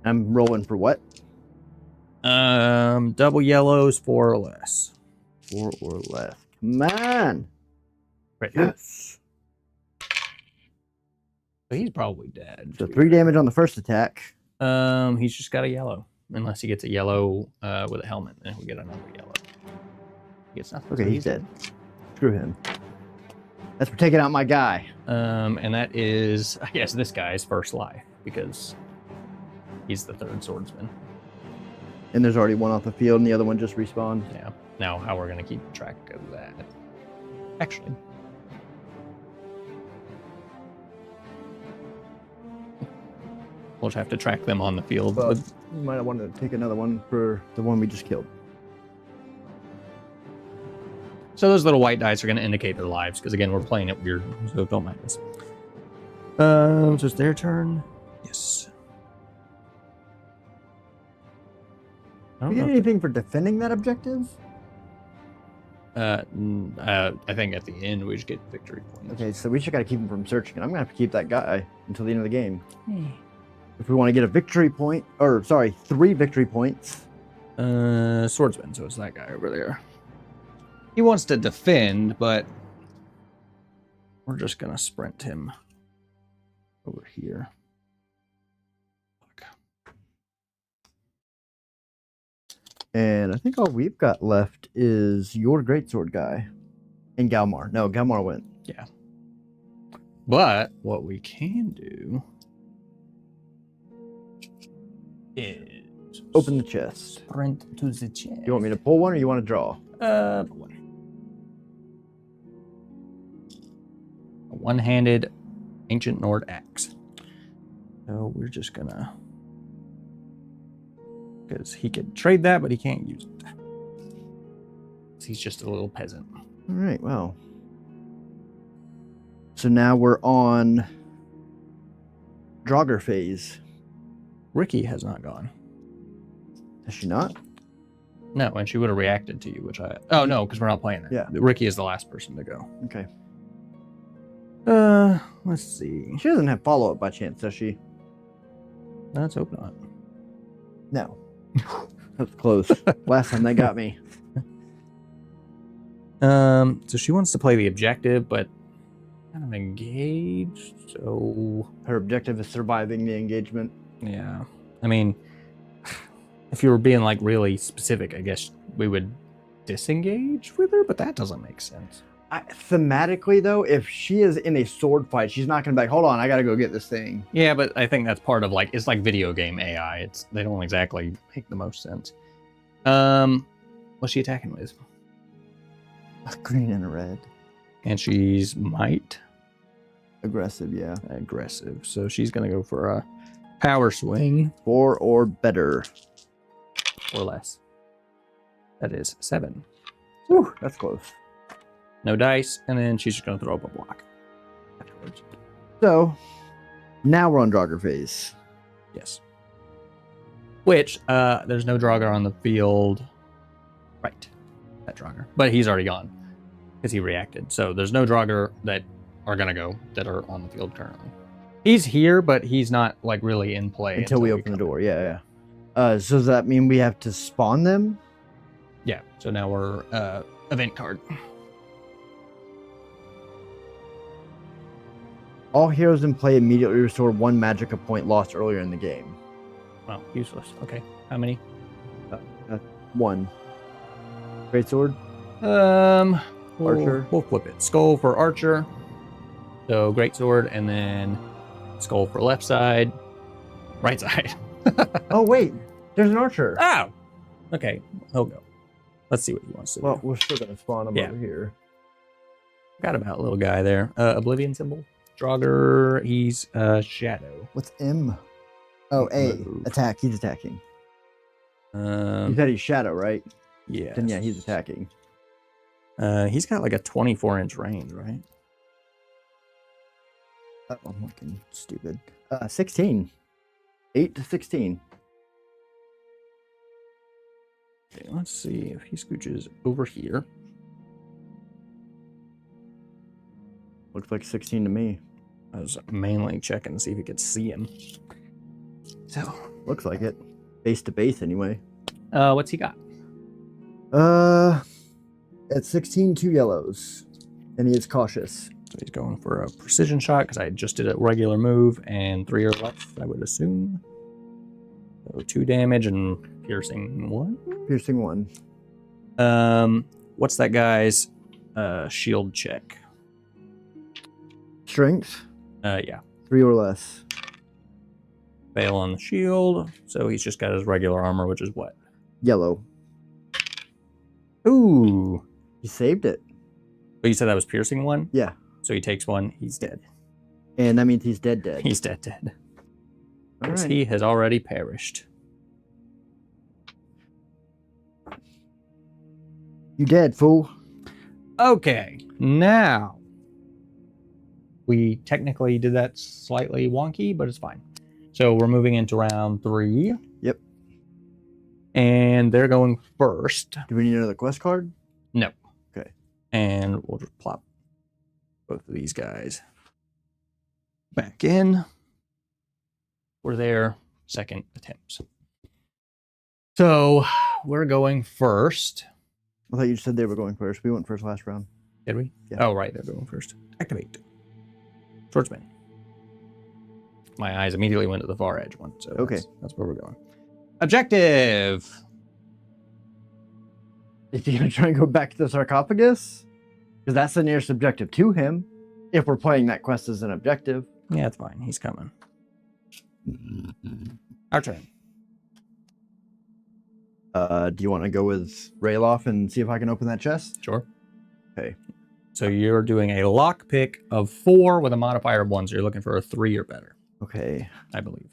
I'm rolling for what?
Double yellows, 4 or less.
4 or less. Come on!
Right.
Yes!
So he's probably dead.
So 3 damage on the first attack.
He's just got a yellow. Unless he gets a yellow with a helmet, and we get another yellow. He gets nothing.
Okay, he's dead. Screw him. That's for taking out my guy.
And that is, I guess, this guy's first life, because he's the third swordsman.
And there's already one off the field, and the other one just respawned.
Yeah. Now, how we're going to keep track of that. Actually. We'll just have to track them on the field.
But you might have wanted to take another one for the one we just killed.
So those little white dice are going to indicate their lives, because again, we're playing it weird, so don't mind us. So it's their turn. Yes.
Do we get anything for defending that objective?
I think at the end we just get victory points.
Okay, so we just got to keep him from searching, and I'm going to have to keep that guy until the end of the game. If we want to get a victory point, or sorry, 3 victory points.
Swordsman, so it's that guy over there. He wants to defend, but we're just gonna sprint him over here.
And I think all we've got left is your greatsword guy and Galmar. No, Galmar went.
Yeah. But what we can do is
open the chest.
Sprint to the chest.
You want me to pull one or you want to draw?
One. A one-handed ancient Nord axe. So we're just gonna, because he could trade that, but he can't use it. He's just a little peasant.
All right, well. So now we're on Draugr phase.
Ricky has not gone.
Has she not?
No, and she would have reacted to you, which I... Oh, no, because we're not playing it.
Yeah.
Ricky is the last person to go.
Okay.
Let's see.
She doesn't have follow-up by chance, does she?
Let's hope not.
No. That's close. Last time they got me.
So she wants to play the objective, but kind of engaged, so...
Her objective is surviving the engagement.
Yeah. I mean, if you were being, like, really specific, I guess we would disengage with her, but that doesn't make sense.
Thematically, though, if she is in a sword fight, she's not going to be like, hold on, I got to go get this thing.
Yeah, but I think that's part of, like, it's like video game AI. They don't exactly make the most sense. What's she attacking with?
A green and a red.
And she's might?
Aggressive, yeah.
Aggressive. So she's going to go for a power swing.
4 or better.
Or less. That is 7.
Whew, that's close.
No dice, and then she's just going to throw up a block afterwards.
So, now we're on Draugr phase.
Yes. Which, there's no Draugr on the field. Right. That Draugr. But he's already gone. Because he reacted. So there's no Draugr that are going to go, that are on the field currently. He's here, but he's not, like, really in play.
Until we open the door, yeah. So does that mean we have to spawn them?
Yeah. So now we're, event card.
All heroes in play immediately restore 1 magicka point lost earlier in the game.
Well, useless. Okay. How many?
1. Greatsword?
Archer. We'll flip it. Skull for Archer. So greatsword, and then skull for left side. Right side.
Oh, wait. There's an archer.
Oh! Okay, he'll go. Let's see what he wants to
Well,
do.
we're still gonna spawn him over here.
Forgot about little guy there. Oblivion symbol. Draugr, he's shadow.
What's M? Oh, A.
Move.
Attack. He's attacking. You said he's shadow, right?
Yeah.
Then yeah, he's attacking.
He's got like a 24-inch range, right?
Oh, I'm looking stupid. 16. 8 to 16.
Okay, let's see if he scooches over here.
Looks like 16 to me.
I was mainly checking to see if he could see him. So,
Looks like it. Base to base, anyway.
what's he got?
At 16, 2 yellows. And he is cautious.
So he's going for a precision shot because I just did a regular move and 3 or less, I would assume. So 2 damage and piercing 1.
Piercing 1.
What's that guy's shield check?
Strength.
Yeah.
3 or less.
Fail on the shield. So he's just got his regular armor, which is what?
Yellow.
Ooh.
He saved it.
But you said that was piercing 1?
Yeah.
So he takes 1. He's dead.
And that means he's dead.
He's dead.
All
Because
right.
he has already perished.
You dead, fool.
Okay. Now. We technically did that slightly wonky, but it's fine. So we're moving into round 3.
Yep.
And they're going first.
Do we need another quest card?
No.
Okay.
And we'll just plop both of these guys back in for their second attempts. So we're going first.
I thought you said they were going first. We went first last round.
Did we?
Yeah.
Oh, right. They're going first. Activate. Swordsman. My eyes immediately went to the far edge one. So
Okay.
that's where we're going. Objective.
Is he going to try and go back to the sarcophagus? Because that's the nearest objective to him. If we're playing that quest as an objective.
Yeah, it's fine. He's coming. Our turn.
Do you want to go with Rayloff and see if I can open that chest?
Sure.
Okay.
So you're doing a lockpick of 4 with a modifier of 1. So you're looking for a 3 or better,
Okay.
I believe.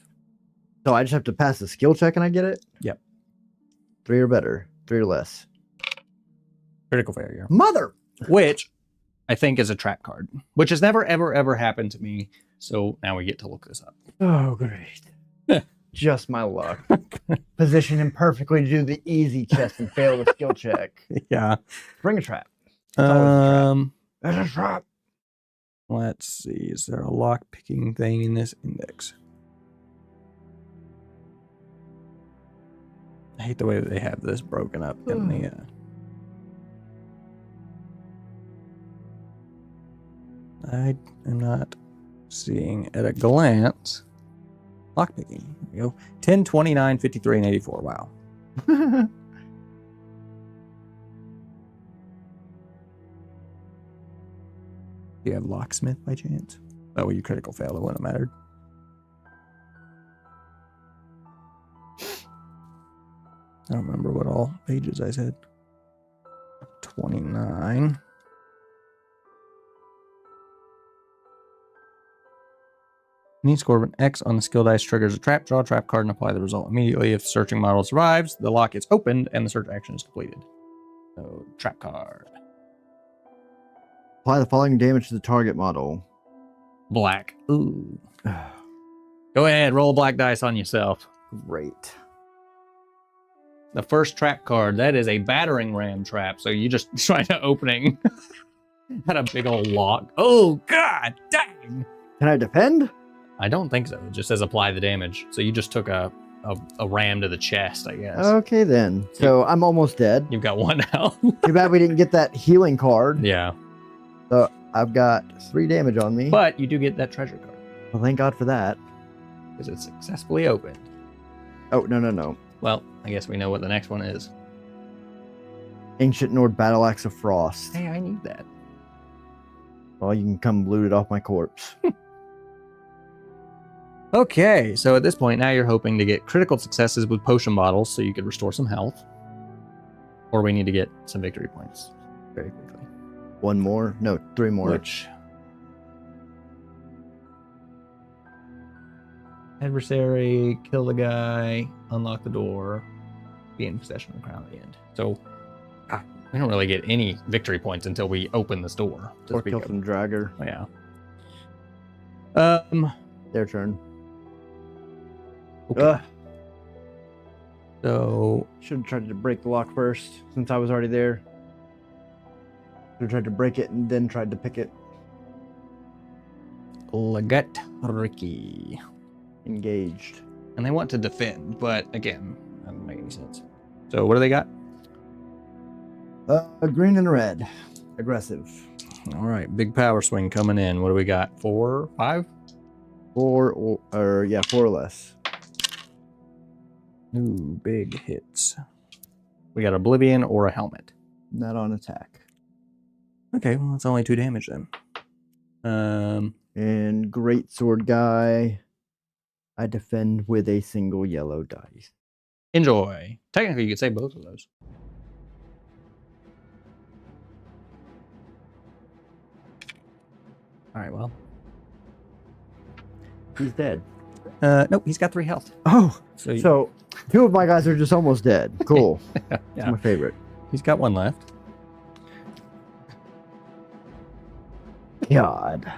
So I just have to pass the skill check and I get it?
Yep.
3 or better. 3 or less.
Critical failure.
Mother!
Which I think is a trap card, which has never, ever, ever happened to me. So now we get to look this up.
Oh, great. Just my luck. Position him perfectly to do the easy chest and fail the skill check.
Yeah.
Bring a trap. It's always a trap. There's a trap.
Let's see. Is there a lock picking thing in this index? I hate the way that they have this broken up in the. I am not seeing at a glance. Lockpicking. There we go. 10, 29, 53, and 84. Wow. Do you have locksmith by chance? Oh, well, you critical failed. It wouldn't have mattered. I don't remember what all pages I said. 29. Any score of an X on the skill dice triggers a trap. Draw a trap card and apply the result immediately. If the searching model survives, the lock is opened and the search action is completed. So, trap card.
Apply the following damage to the target model.
Black. Ooh. Go ahead, roll a black dice on yourself.
Great.
The first trap card, that is a battering ram trap. So you just trying to opening. Had a big old lock. Oh, God dang.
Can I defend?
I don't think so. It just says apply the damage. So you just took a ram to the chest, I guess.
Okay, then. So I'm almost dead.
You've got 1 health.
Too bad we didn't get that healing card.
Yeah.
So I've got 3 damage on me.
But you do get that treasure card.
Well, thank God for that.
Because it's successfully opened.
Oh, no.
Well, I guess we know what the next one is.
Ancient Nord Battle Axe of Frost.
Hey, I need that.
Well, you can come loot it off my corpse.
Okay, so at this point, now you're hoping to get critical successes with potion bottles so you could restore some health. Or we need to get some victory points very quickly.
One more? No, 3 more.
Which... Adversary, kill the guy, unlock the door, be in possession of the crown at the end. So we don't really get any victory points until we open this door.
Or kill some dragger.
Oh, yeah.
Their turn.
Okay. So
should have tried to break the lock first, since I was already there. Should have tried to break it and then tried to pick it.
Legat Ricky.
Engaged.
And they want to defend, but again, that doesn't make any sense. So what do they got?
Green and red. Aggressive.
All right, big power swing coming in. What do we got? 4, 5?
4 or 4 or less.
Ooh, big hits. We got Oblivion or a helmet.
Not on attack.
Okay, well that's only 2 damage then.
And great sword guy. I defend with a single yellow dice.
Enjoy. Technically, you could say both of those. All right, well.
He's dead.
Nope, he's got 3 health.
Oh,
So,
so 2 of my guys are just almost dead. Cool.
yeah,
That's my favorite.
he's got 1 left.
God.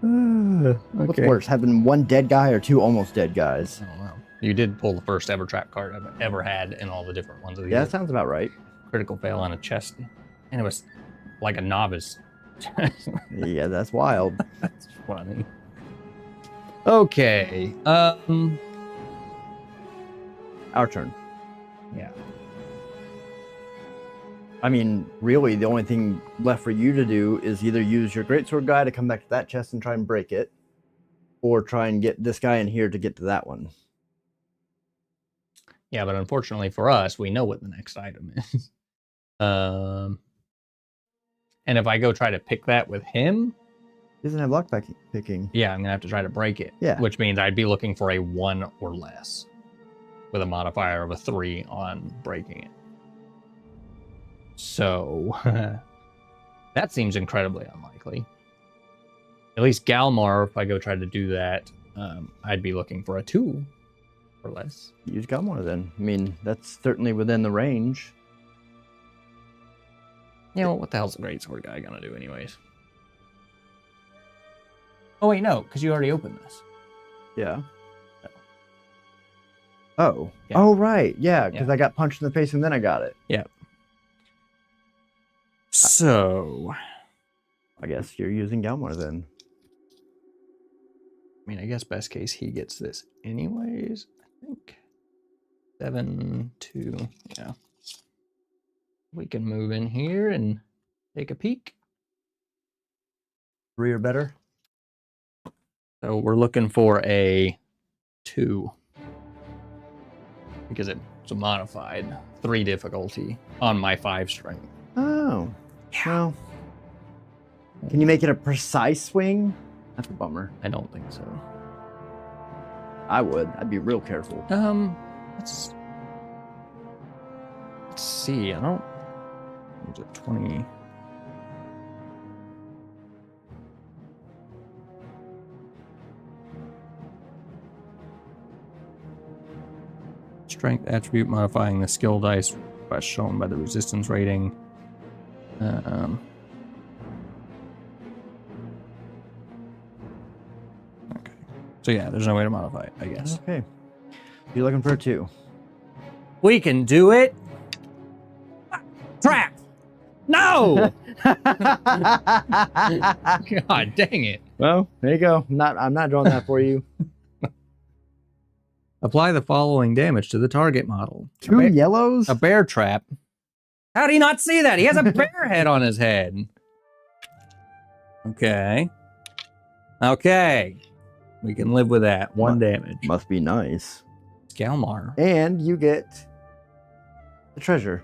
What's
Okay.
worse, having 1 dead guy or 2 almost dead guys?
I don't know. You did pull the first ever trap card I've ever had in all the different ones of these.
Yeah, that sounds about right.
Critical fail on a chest. And it was like a novice.
Yeah, that's wild.
That's funny. Okay.
Our turn.
Yeah.
I mean, really, the only thing left for you to do is either use your greatsword guy to come back to that chest and try and break it, or try and get this guy in here to get to that one.
Yeah, but unfortunately for us, we know what the next item is. And if I go try to pick that with him,
He doesn't have lock picking.
yeah, I'm gonna have to try to break it.
Yeah.
Which means I'd be looking for a 1 or less, with a modifier of a 3 on breaking it. So that seems incredibly unlikely. At least Galmar, if I go try to do that, I'd be looking for a 2 or less.
Use Galmar then. I mean, that's certainly within the range.
You know, what the hell's the greatsword guy gonna do anyways? Oh wait, no, because you already opened this.
Yeah. Oh.
Yeah.
Oh, right. Yeah, because
Yeah.
I got punched in the face and then I got it.
Yeah. So,
I guess you're using Galmar then.
I mean, I guess best case he gets this anyways. I think 7, 2. Yeah. We can move in here and take a peek.
3 or better?
So we're looking for a 2 because it's a modified 3 difficulty on my 5 strength.
Oh. Well. Can you make it a precise swing? That's a bummer.
I don't think so.
I would. I'd be real careful.
Let's see. I don't. Was it 20? Strength attribute modifying the skill dice as shown by the resistance rating. Okay. So yeah, there's no way to modify it, I guess.
Okay. You're looking for a 2.
We can do it. Trap! No! God dang it.
Well, there you go. I'm not drawing that for you.
Apply the following damage to the target model.
2 yellows?
A bear trap. How did he not see that? He has a bear head on his head. Okay. Okay. We can live with that. 1 damage.
Must be nice.
Galmar.
And you get the treasure.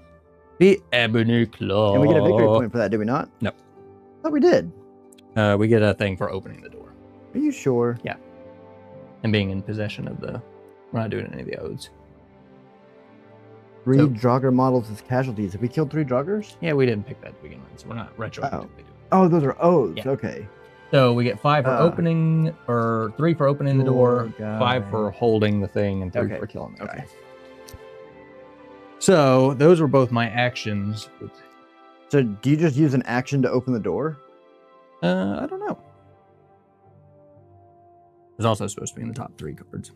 The Ebony Claw.
And we get a victory point for that, did we not?
No.
I thought we did.
We get a thing for opening the door.
Are you sure?
Yeah. and being in possession of the. We're not doing any of the odes.
3
So-
Draugr models as casualties. Have we killed 3 Draugrs?
Yeah, we didn't pick that to begin with, so we're not retroactively doing it.
Oh, those are O's.
Yeah.
Okay.
So we get 5 for opening, or 3 for opening the door,
Door
5
guy.
for holding the thing, and 3
Okay.
for killing the
Okay.
guy. So those were both my actions.
So do you just use an action to open the door?
I don't know. It's also supposed to be in the top 3 cards.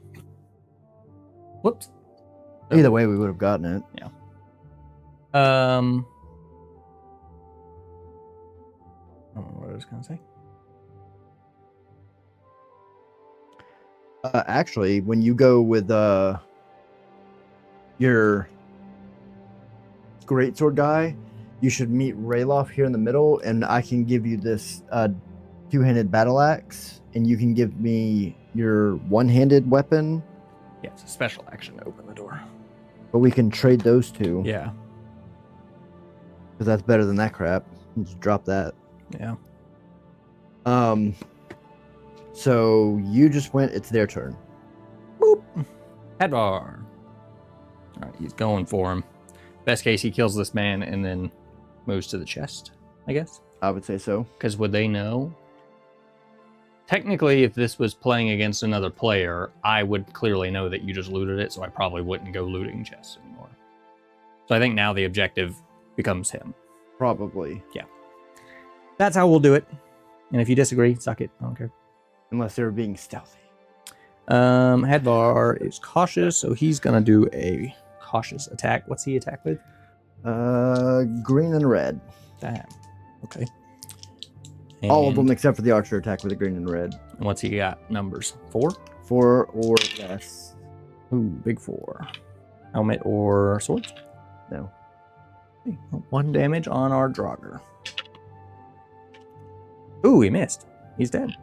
Whoops.
Either way, we would have gotten it.
I don't know what I was gonna say.
Actually, when you go with your greatsword guy, you should meet Rayloff here in the middle, and I can give you this 2-handed battle axe, and you can give me your one-handed weapon.
Yeah, it's a special action to open the door.
But we can trade those 2.
Yeah.
Because that's better than that crap. Just drop that.
Yeah.
So you just went. It's their turn.
Boop. Hadvar. All right, he's going for him. Best case, he kills this man and then moves to the chest, I guess.
I would say so.
Because would they know? Technically, if this was playing against another player, I would clearly know that you just looted it, so I probably wouldn't go looting chests anymore. So I think now the objective becomes him.
Probably.
That's how we'll do it. And if you disagree, suck it. I don't care.
Unless they were being stealthy.
Hadvar is cautious, so he's gonna do a cautious attack. What's he attack with?
Green and red.
Damn. Okay.
All of
And
them except for the archer attack with the green and red.
what's he got? Numbers 4?
4 or less.
Ooh, big 4. Helmet or swords?
No.
Okay, 1 damage on our Draugr. Ooh, he missed. He's dead.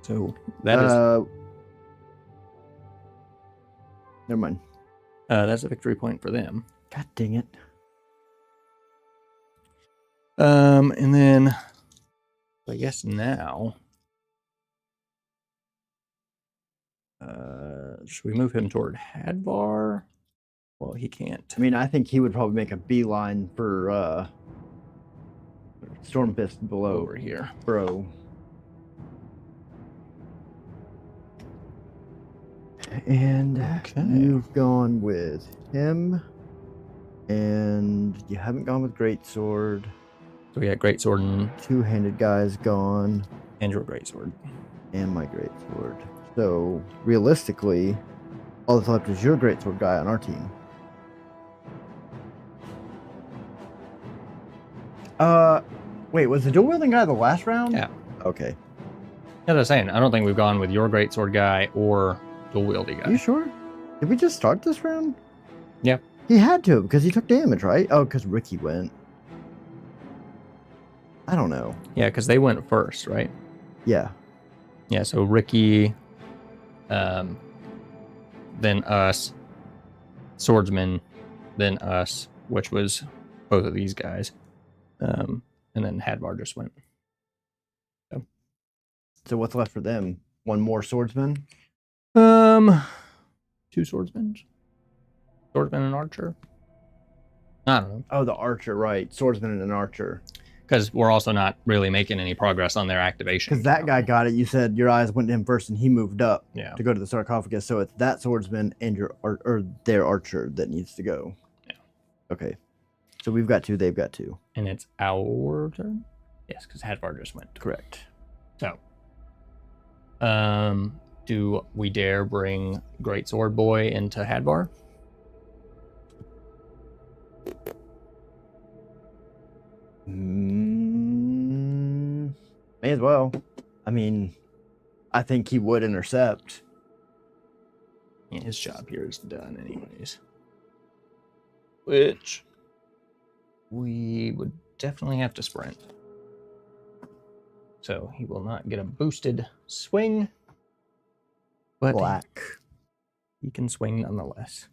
So that is
Never mind.
that's a victory point for them.
God dang it.
And then I guess now should we move him toward Hadvar? Well, he can't.
I mean, I think he would probably make a beeline for Stormfist below.
Over here.
Bro. And
Okay.
you've gone with him. And you haven't gone with Greatsword.
So we got Greatsword and
2-handed guy's gone.
your Greatsword.
And my Greatsword. So, realistically, all that's left is your Greatsword guy on our team. Wait, was the dual-wielding guy the last round?
Yeah.
Okay.
As I was saying, I don't think we've gone with your Greatsword guy or dual wieldy guy.
You sure? Did we just start this round?
Yeah.
He had to, because he took damage, right? Oh, because Ricky went. I don't know.
Yeah, because they went first, right?
Yeah.
Yeah, so Ricky, then us, Swordsman, then us, which was both of these guys. And then Hadvar just went.
So what's left for them? One more swordsman?
2 swordsmen? Swordsman and archer? I don't know.
Oh, the archer, right. Swordsman and an archer.
Because we're also not really making any progress on their activation.
Because that guy got it. You said your eyes went to him first and he moved up
Yeah.
to go to the sarcophagus. So it's that swordsman and your or their archer that needs to go.
Yeah.
Okay. So we've got 2, they've got 2.
And it's our turn? Yes, because Hadvar just went.
Correct.
So, do we dare bring Great Sword Boy into Hadvar?
May as well. I mean, I think he would intercept.
Yeah, his job here is done anyways. Which we would definitely have to sprint. So he will not get a boosted swing. But
Black.
he can swing nonetheless.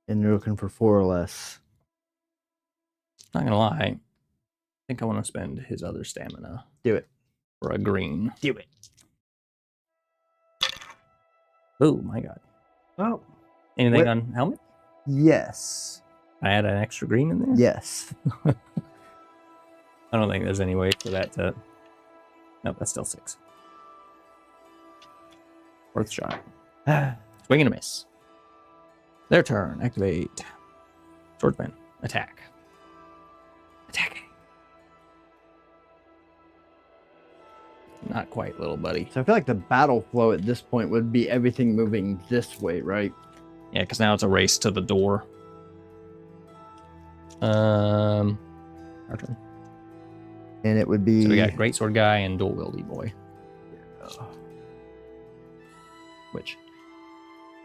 And you're looking for 4 or less.
Not gonna lie. I think I want to spend his other stamina
Do it.
for a green.
Do it.
Oh my god.
Oh.
Anything
What-
on helmet?
Yes.
I add an extra green in there?
Yes.
I don't think there's any way for that to... Nope, that's still 6. Worth shot. Swing and a miss. Their turn. Activate. Swordsman. Attack. Attacking. Not quite, little buddy.
So I feel like the battle flow at this point would be everything moving this way, right?
Yeah, because now it's a race to the door. Our turn.
And it would be...
So we got Greatsword Guy and Dual Wieldy Boy. Which?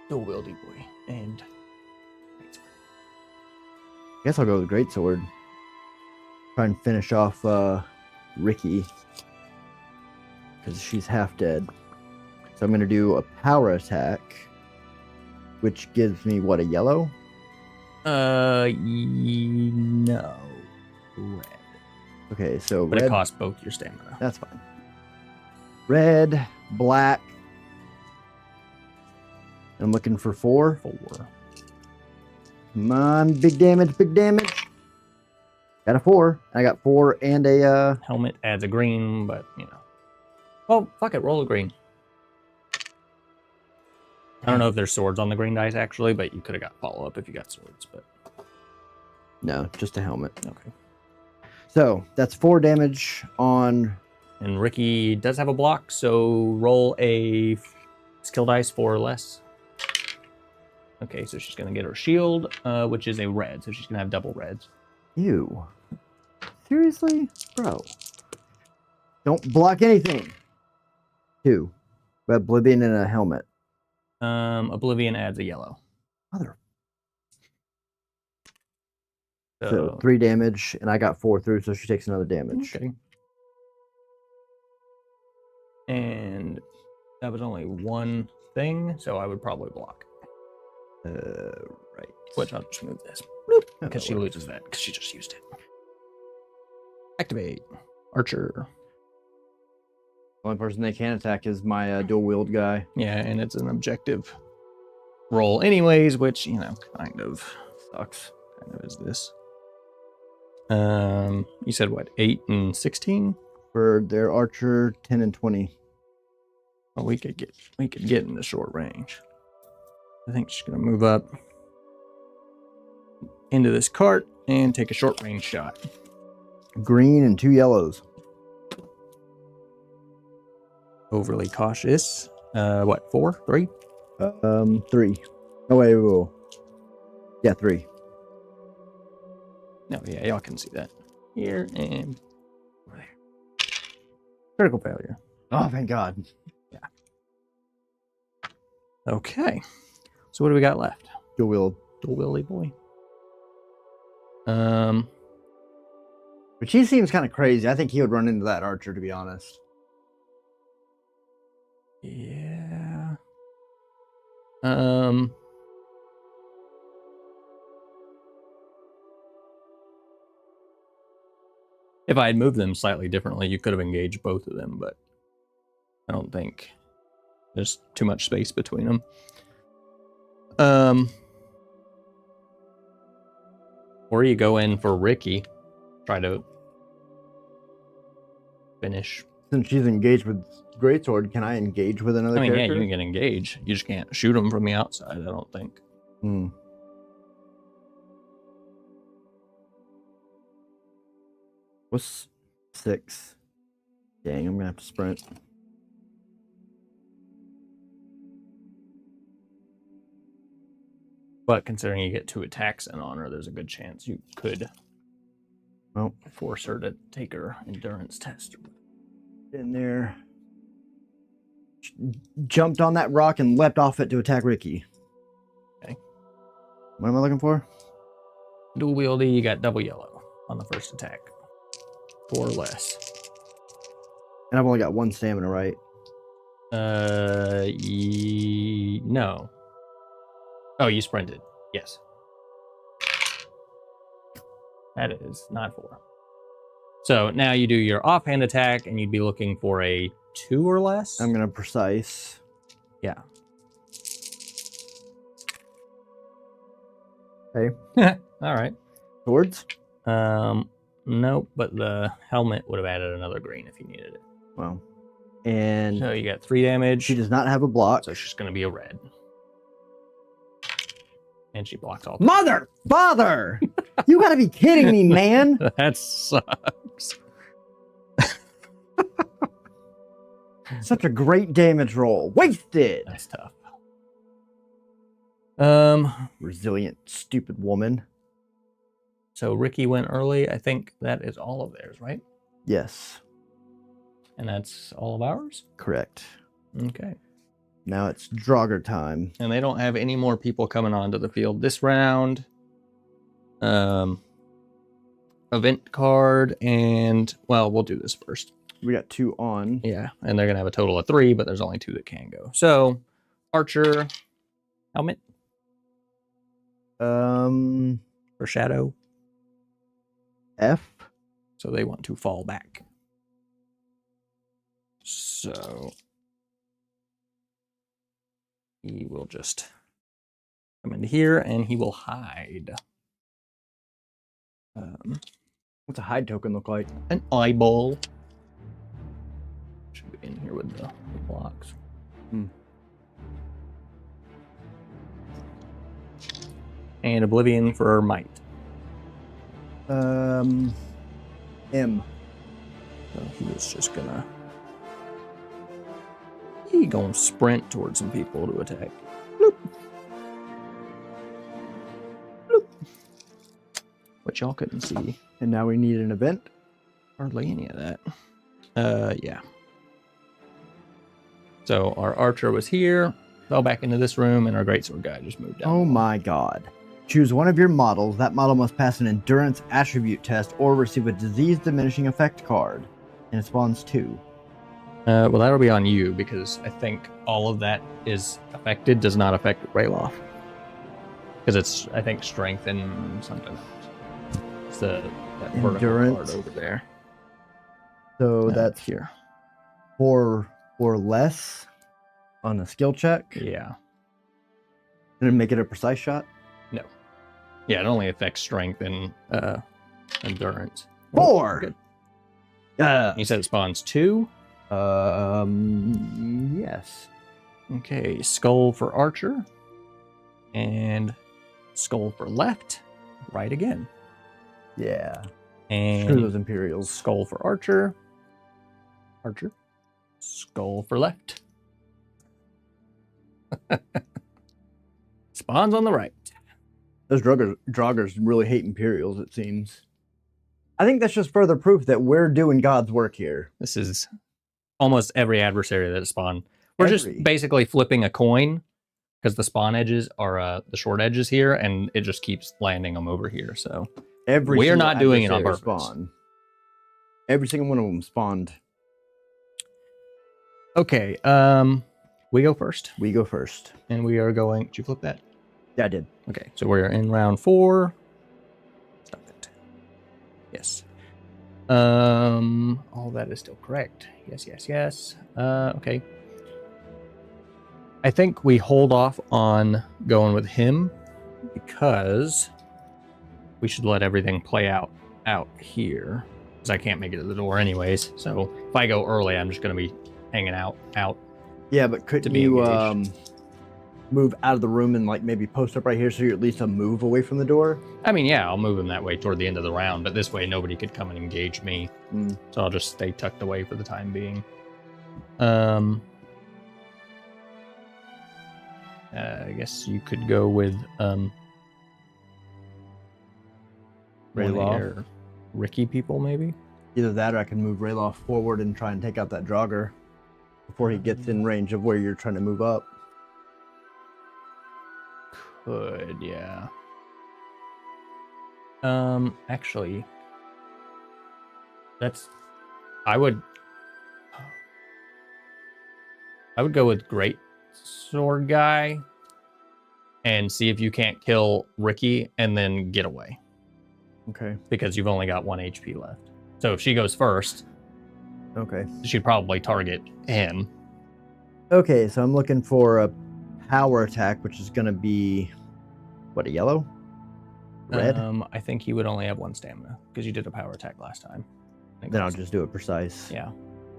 Dual Wieldy Boy and Greatsword.
I guess I'll go with Greatsword. Try and finish off Ricky. Because she's half dead. So I'm going to do a power attack. Which gives me, what, a yellow?
No. Red.
Okay, so
But
red...
it costs both your stamina.
That's fine. Red, black. I'm looking for 4.
4.
Come on, big damage, big damage. Got a 4. I got 4 and a...
Helmet adds a green, but, you know. Oh, fuck it, roll a green. I don't know if there's swords on the green dice, actually, but you could have got follow-up if you got swords, but...
No, just a helmet.
Okay.
So, that's 4 damage on...
And Ricky does have a block, so roll a skill dice 4 or less. Okay, so she's going to get her shield, which is a red, so she's going to have double reds.
Ew. Seriously? Bro. Don't block anything. 2. Oblivion and a helmet.
Oblivion adds a yellow.
Mother.
So,
So 3 damage, and I got 4 through, so she takes another damage.
Okay. And that was only one thing, so I would probably block.
Right.
Which I'll just move this. Because she loses that, because she just used it. Activate. Archer.
Only person they can attack is my dual wield guy.
Yeah, and it's an objective roll anyways, which, you know, kind of sucks. Kind of is this. You said what, 8 and 16?
For their archer, 10 and 20.
Well, we could get in the short range. I think she's gonna move up into this cart and take a short range shot.
Green and 2 yellows.
Overly cautious. What, 4? 3?
3. Oh, wait. Yeah, 3.
No, yeah, y'all can see that. Here and over there. Critical failure.
Oh, thank God.
Yeah. Okay. So what do we got left?
Dual wield.
Dual Wieldy Boy.
But he seems kind of crazy. I think he would run into that archer, to be honest.
Yeah. If I had moved them slightly differently, you could have engaged both of them, but I don't think there's too much space between them. Or you go in for Ricky, try to finish.
Since she's engaged with Greatsword, can I engage with another
I mean,
character?
yeah, you can engage. You just can't shoot them from the outside, I don't think.
Hmm. What's 6? Dang, I'm gonna have to sprint.
But considering you get 2 attacks in on her, there's a good chance you could force her to take her endurance test.
In there. Jumped on that rock and leapt off it to attack Ricky.
Okay.
What am I looking for?
Dual wieldy, you got double yellow on the first attack. 4 or less.
And I've only got 1 stamina, right?
No. Oh, you sprinted. Yes. That is not 4. So now you do your offhand attack, and you'd be looking for a 2 or less.
I'm gonna precise.
Yeah.
Okay.
All right.
Swords?
Nope, but the helmet would have added another green if you needed it.
Well. And
So you got 3 damage.
she does not have a block.
So she's going to be a red. And she blocks all.
Mother! Father! You gotta be kidding me, man!
That sucks.
Such a great damage roll. Wasted!
That's tough.
Resilient, stupid woman.
So Ricky went early. I think that is all of theirs, right?
Yes.
And that's all of ours?
Correct.
Okay.
Now it's Draugr time.
And they don't have any more people coming onto the field this round. Event card and, well, we'll do this first.
We got 2 on.
Yeah, and they're going to have a total of 3, but there's only 2 that can go. So, Archer, helmet. For Shadow.
F.
So they want to fall back. So he will just come into here and he will hide.
What's a hide token look like?
An eyeball. Should be in here with the blocks. And Oblivion for Might.
M.
So he's just gonna... He gonna sprint towards some people to attack. Bloop. Bloop. Which y'all couldn't see.
And now we need an event.
Hardly any of that. Yeah. So our archer was here, fell back into this room, and our greatsword guy just moved down.
Oh my god. Choose one of your models. That model must pass an endurance attribute test or receive a disease diminishing effect card. And it spawns 2.
Well, that'll be on you, because I think all of that is affected, does not affect Rayloff. Because it's, I think, strength and something else. It's that
endurance
card over there.
So that's
here.
4 or less on a skill check.
Yeah.
And then make it a precise shot.
No. Yeah, it only affects strength and endurance.
4.
Good. You said it spawns 2?
Yes.
Okay, skull for archer. And skull for left. Right again.
Yeah.
And
Screw those Imperials.
Skull for archer. Archer. Skull for left. Spawns on the right.
Those Draugrs really hate Imperials, it seems. I think that's just further proof that we're doing God's work here.
This is almost every adversary that spawned. We're just basically flipping a coin because the spawn edges are the short edges here, and it just keeps landing them over here. So we are not doing it on purpose.
Spawn. Every single one of them spawned.
Okay, we go first.
We go first.
And we are going... Did you flip that?
Yeah, I did.
Okay, so we're in round 4. Stop it. Yes. All that is still correct. Yes, yes, yes. Okay. I think we hold off on going with him because we should let everything play out here. Because I can't make it to the door anyways. So if I go early, I'm just going to be hanging out.
Yeah, but couldn't you move out of the room and like maybe post up right here so you're at least a move away from the door?
I mean, yeah, I'll move him that way toward the end of the round, but this way nobody could come and engage me. So I'll just stay tucked away for the time being. I guess you could go with
Rayloff
or Ricky people, maybe.
Either that, or I can move Rayloff forward and try and take out that Draugr before he gets in range of where you're trying to move up.
Could, yeah. Actually, I would go with Great Sword Guy and see if you can't kill Ricky and then get away.
Okay.
Because you've only got 1 HP left. So if she goes first,
okay,
she'd probably target him.
Okay, so I'm looking for a power attack, which is going to be, what, a yellow? Red?
I think he would only have 1 stamina because you did a power attack last time.
Then I'll just do it precise.
Yeah.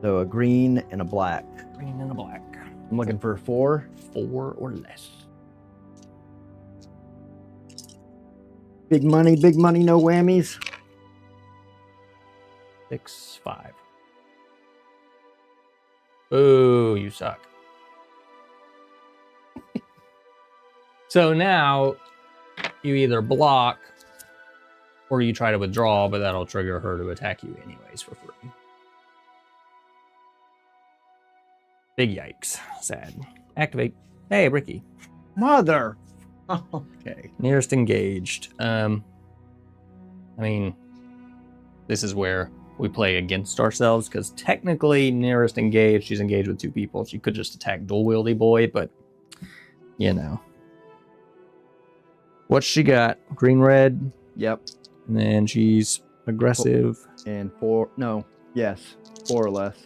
So a green and a black.
Green and a black.
I'm looking for 4.
4 or less.
Big money, no whammies.
6, 5. Ooh, you suck. So now you either block or you try to withdraw, but that'll trigger her to attack you anyways for free. Big yikes. Sad. Activate. Hey, Ricky.
Mother. Okay.
Nearest engaged. I mean, this is where we play against ourselves because technically nearest engaged, she's engaged with 2 people. She could just attack dual wieldy boy, but you know. What's she got? Green, red.
Yep.
And then she's aggressive.
And 4. No. Yes. 4 or less.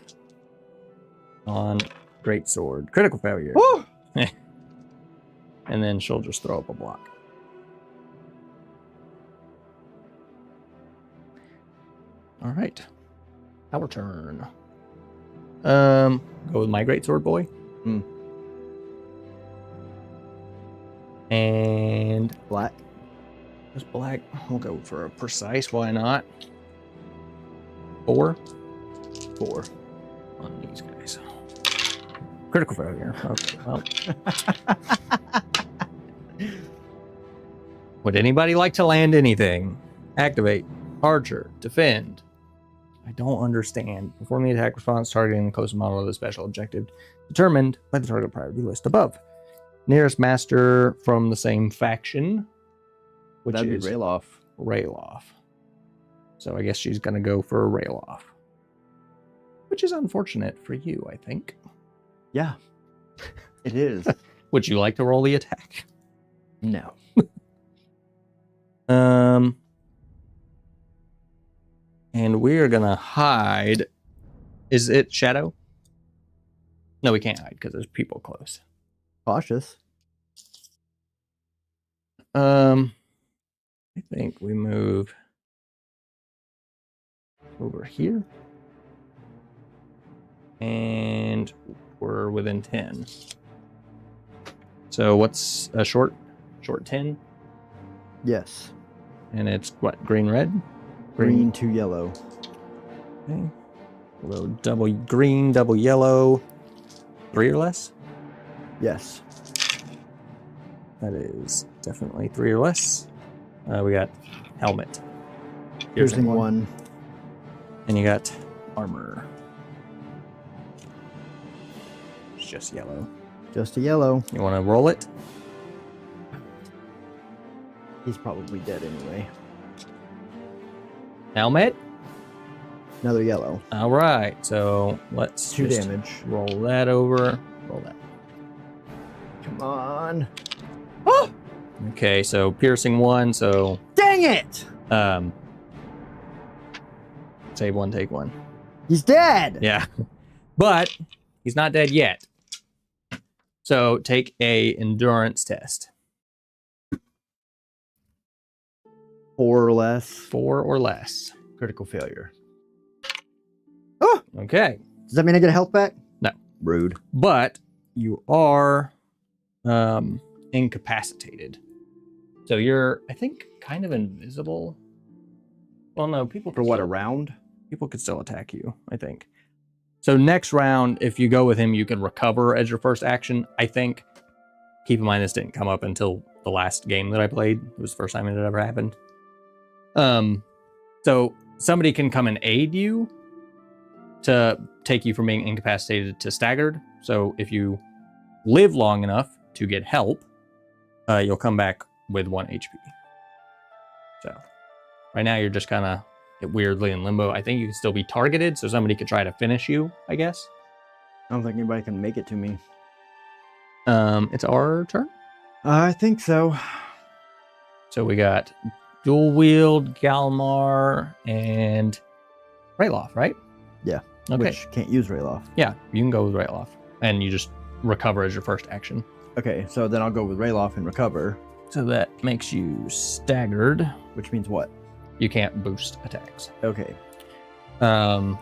On great sword. Critical failure.
Woo!
And then she'll just throw up a block. All right. Our turn. Go with my great sword boy. And
Black.
just black. We'll go for a precise. Why not? 4.
4.
On these guys. Critical failure. Okay. Well. Would anybody like to land anything? Activate. Archer. Defend. I don't understand. Perform the attack response targeting the closest model of the special objective determined by the target priority list above. Nearest master from the same faction, which
That'd
is
be Rayloff.
Rayloff. So I guess she's going to go for a Rayloff. Which is unfortunate for you, I think.
Yeah. It is.
Would you like to roll the attack?
No.
And we're gonna hide. Is it shadow? No, we can't hide because there's people close.
Cautious.
I think we move over here. And we're within 10. So what's a short 10?
Yes.
And it's what? Green, red?
Green to yellow.
Okay. We'll go double green, double yellow. 3 or less?
Yes.
That is definitely 3 or less. We got helmet.
Piercing 1.
And you got armor. It's just yellow.
Just a yellow.
You want to roll it?
He's probably dead anyway.
Helmet?
Another yellow.
All right. So let's
2
just
damage.
roll that over. Roll that.
Come on.
Oh! Okay, so piercing 1. So
Dang it!
save 1, take 1.
He's dead!
Yeah. But he's not dead yet. So take a endurance test.
4 or less.
4 or less.
Critical failure. Oh!
Okay.
Does that mean I get a health back?
No.
Rude.
But you are incapacitated. So you're, I think, kind of invisible. Well, no, people
For what, a round?
People could still attack you, I think. So next round, if you go with him, you can recover as your first action, I think. Keep in mind, this didn't come up until the last game that I played. It was the first time it had ever happened. So somebody can come and aid you to take you from being incapacitated to staggered. So if you live long enough to get help, you'll come back with 1 HP. So right now you're just kind of weirdly in limbo. I think you can still be targeted, so somebody could try to finish you, I guess.
I don't think anybody can make it to me.
It's our turn.
I think so.
So we got dual wield, Galmar, and Rayloff, right?
Yeah.
Okay.
Which can't use Rayloff.
Yeah, you can go with Rayloff. And you just recover as your first action.
Okay, so then I'll go with Rayloff and recover.
So that makes you staggered.
Which means what?
You can't boost attacks.
Okay.
I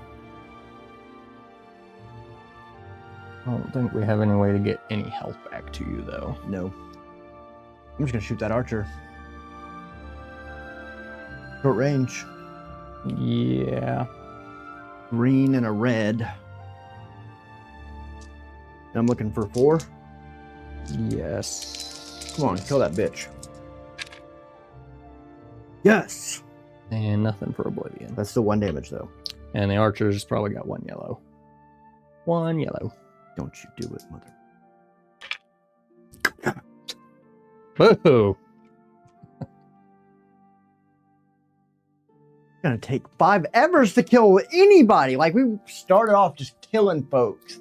don't think we have any way to get any health back to you, though.
No. I'm just gonna shoot that archer. Short range.
Yeah.
Green and a red. And I'm looking for 4.
Yes.
Come on, kill that bitch. Yes!
And nothing for Oblivion.
That's still 1 damage, though.
And the archer's probably got 1 yellow. 1 yellow.
Don't you do it, mother.
Boo!
It's gonna take 5 evers to kill anybody. Like, we started off just killing folks.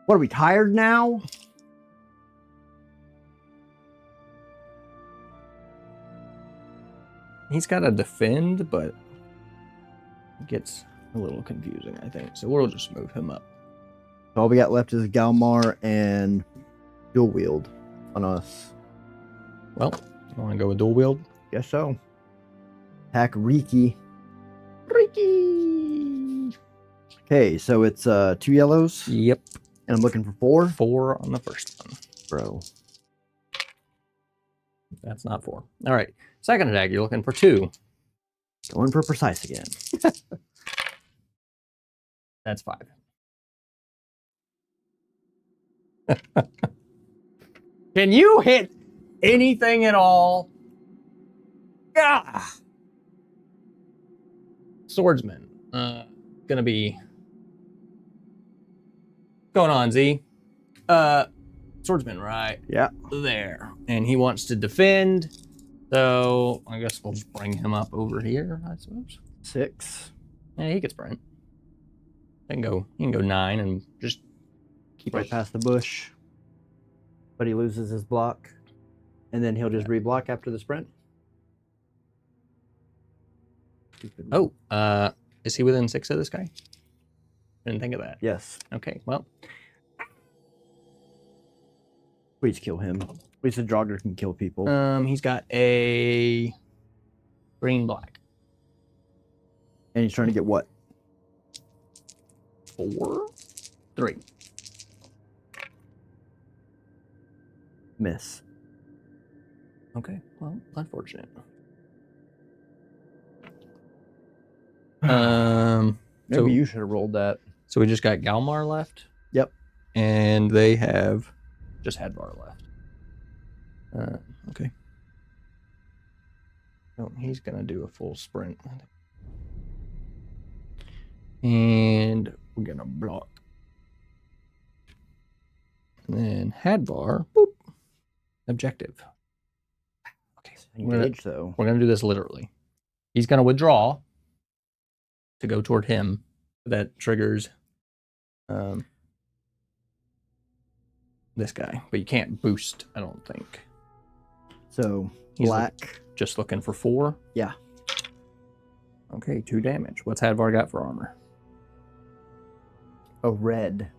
What, are we tired now?
He's got to defend, but it gets a little confusing, I think. So we'll just move him up.
All we got left is Galmar and dual wield on us.
Well, you want to go with dual wield?
Guess so. Attack Riki.
Riki!
Okay, so it's 2 yellows.
Yep.
And I'm looking for 4.
4 on the first one.
Bro.
That's not 4. All right. Second attack, you're looking for 2.
Going for precise again.
That's 5. Can you hit anything at all? Ah! Swordsman. Gonna be going on, Z. Swordsman, right?
Yeah.
There. And he wants to defend. So I guess we'll just bring him up over here, I suppose.
6.
Yeah, he can sprint. He can go 9 and just keep
Right past the bush. But he loses his block. And then he'll just reblock after the sprint.
Oh, is he within 6 of this guy? Didn't think of that.
Yes.
Okay, well.
Please kill him. At least a jogger can kill people.
He's got a green-black.
And he's trying to get what?
4? 3.
Miss.
Okay, well, unfortunate.
Maybe you should have rolled that.
So we just got Galmar left.
Yep.
And they have just Hadvar left. Okay. Oh, he's gonna do a full sprint. And we're gonna block. And then Hadvar, boop. Objective. Okay.
Engage, though.
We're gonna do this literally. He's gonna withdraw to go toward him. That triggers this guy, but you can't boost, I don't think.
So
He's
black.
Just looking for 4?
Yeah.
Okay, 2 damage. What's Hadvar got for armor?
A red.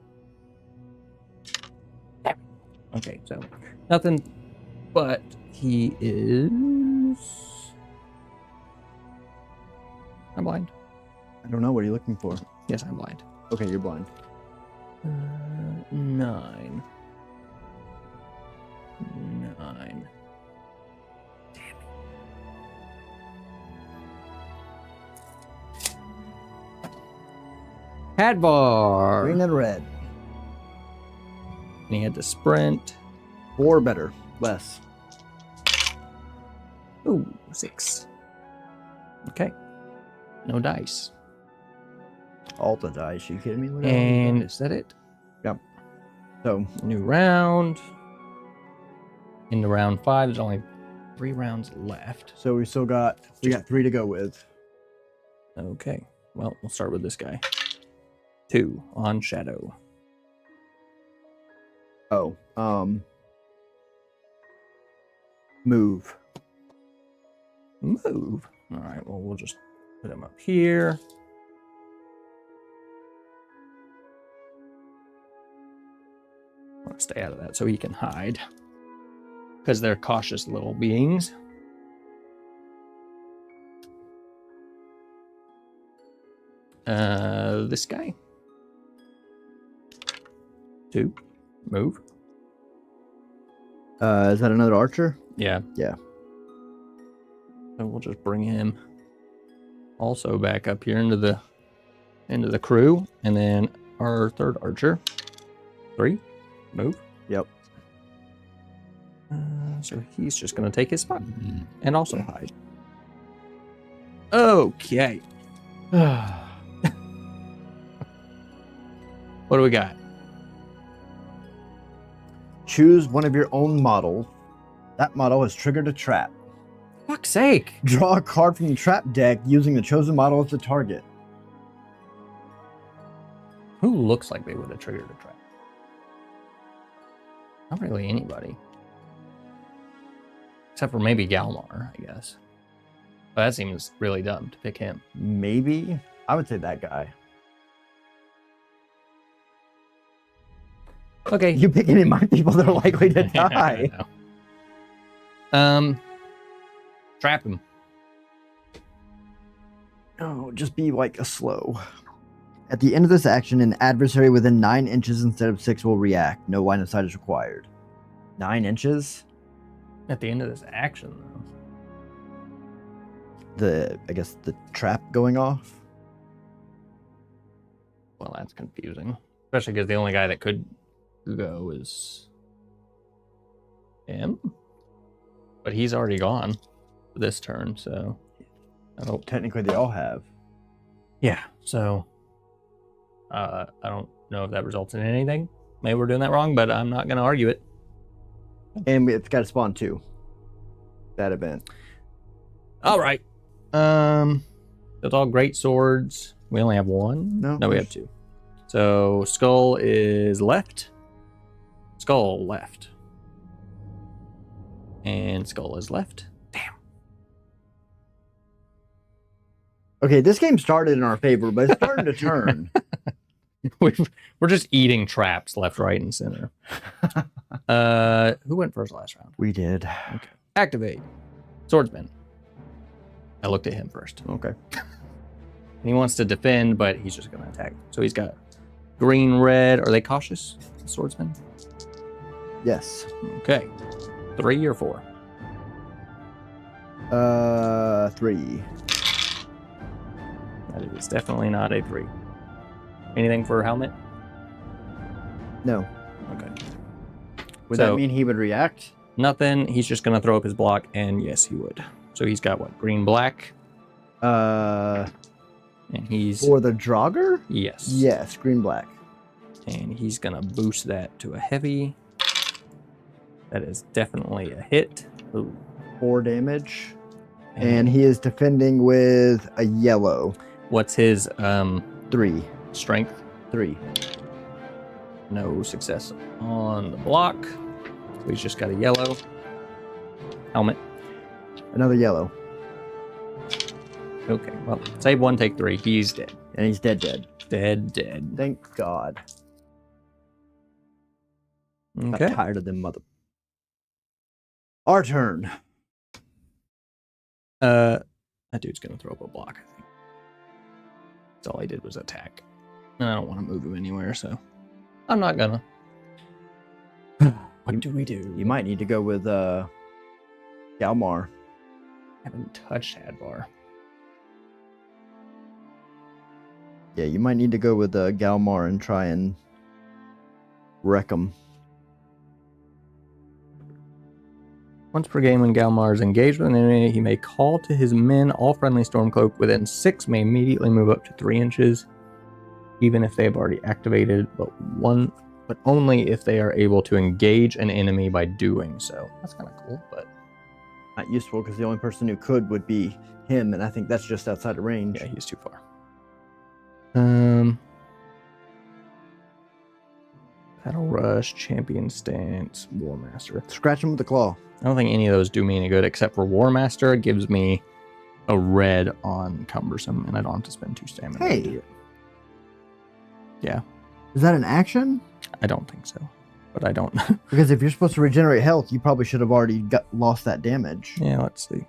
Okay, so nothing, but he is... I'm blind.
I don't know. What are you looking for?
Yes, I'm blind.
Okay, you're blind.
9. 9. Damn it. Hadvar.
Green and red.
And he had to sprint.
4 better. Less.
Ooh, 6. Okay. No dice.
All the dice. You kidding me? Look
And is that it?
Yep. So
New round. Into round 5, there's only 3 rounds left.
So we still got 3 to go with.
Okay. Well, we'll start with this guy. 2 on Shadow.
Oh, move.
Move. All right. Well, we'll just put him up here. I want to stay out of that so he can hide. because they're cautious little beings. This guy. 2. Move.
Is that another archer?
Yeah.
Yeah.
So we'll just bring him also back up here into the crew, and then our third archer. 3. Move.
Yep.
So he's just going to take his spot and also hide. Okay. What do we got?
Choose one of your own models. That model has triggered a trap.
Fuck's sake.
Draw a card from the trap deck using the chosen model as the target.
Who looks like they would have triggered a trap? Not really anybody. Except for maybe Galmar, I guess. But that seems really dumb to pick him.
Maybe. I would say that guy.
Okay.
You pick any of my people that are likely to die.
Trap him.
No, just be like a slow. At the end of this action, an adversary within 9 inches instead of 6 will react. No line of sight is required. 9 inches?
At the end of this action, though.
I guess the trap going off?
Well, that's confusing. Especially because the only guy that could go is him. But he's already gone for this turn, so I don't.
Technically, they all have.
Yeah, so I don't know if that results in anything. Maybe we're doing that wrong, but I'm not going to argue it.
And it's got to spawn 2. That event.
All right. It's all great swords. We only have 1. No, we have 2. So skull is left. Skull left. And skull is left. Damn.
Okay, this game started in our favor, but it's starting to turn.
We're just eating traps left, right, and center. Who went first last round?
We did.
Okay. Activate. Swordsman. I looked at him first.
Okay.
And he wants to defend, but he's just going to attack. So he's got green, red. Are they cautious, swordsman?
Yes.
Okay. 3 or 4?
3.
That is definitely not a 3. Anything for helmet?
No.
Okay.
Would that mean he would react?
Nothing. He's just going to throw up his block, and yes, he would. So he's got what? Green, black? And he's...
For the Draugr?
Yes.
Yes, green, black.
And he's going to boost that to a heavy. That is definitely a hit. Ooh.
4 damage. And he is defending with a yellow.
What's his
3.
Strength?
3.
No success on the block. So he's just got a yellow. Helmet.
Another yellow.
Okay, well, save 1, take 3. He's dead.
And he's dead.
Dead.
Thank God.
Okay.
I'm tired of them mother... Our turn.
That dude's gonna throw up a block, I think. That's all he did was attack. And I don't want to move him anywhere, so I'm not gonna. What do we do?
You might need to go with Galmar.
I haven't touched Hadvar.
Yeah, you might need to go with Galmar and try and wreck him.
Once per game, when Galmar is engaged with an enemy, he may call to his men. All friendly Stormcloak within 6 may immediately move up to 3 inches, even if they have already activated, but only if they are able to engage an enemy by doing so. That's kind of cool, but
not useful because the only person who could would be him, and I think that's just outside of range.
Yeah, he's too far. Battle Rush, Champion Stance, War Master.
Scratch him with the claw.
I don't think any of those do me any good, except for War Master. It gives me a red on Cumbersome, and I don't have to spend 2 stamina to do it. Yeah.
Is that an action?
I don't think so. but I don't.
Because if you're supposed to regenerate health, you probably should have already lost that damage.
Yeah, let's see.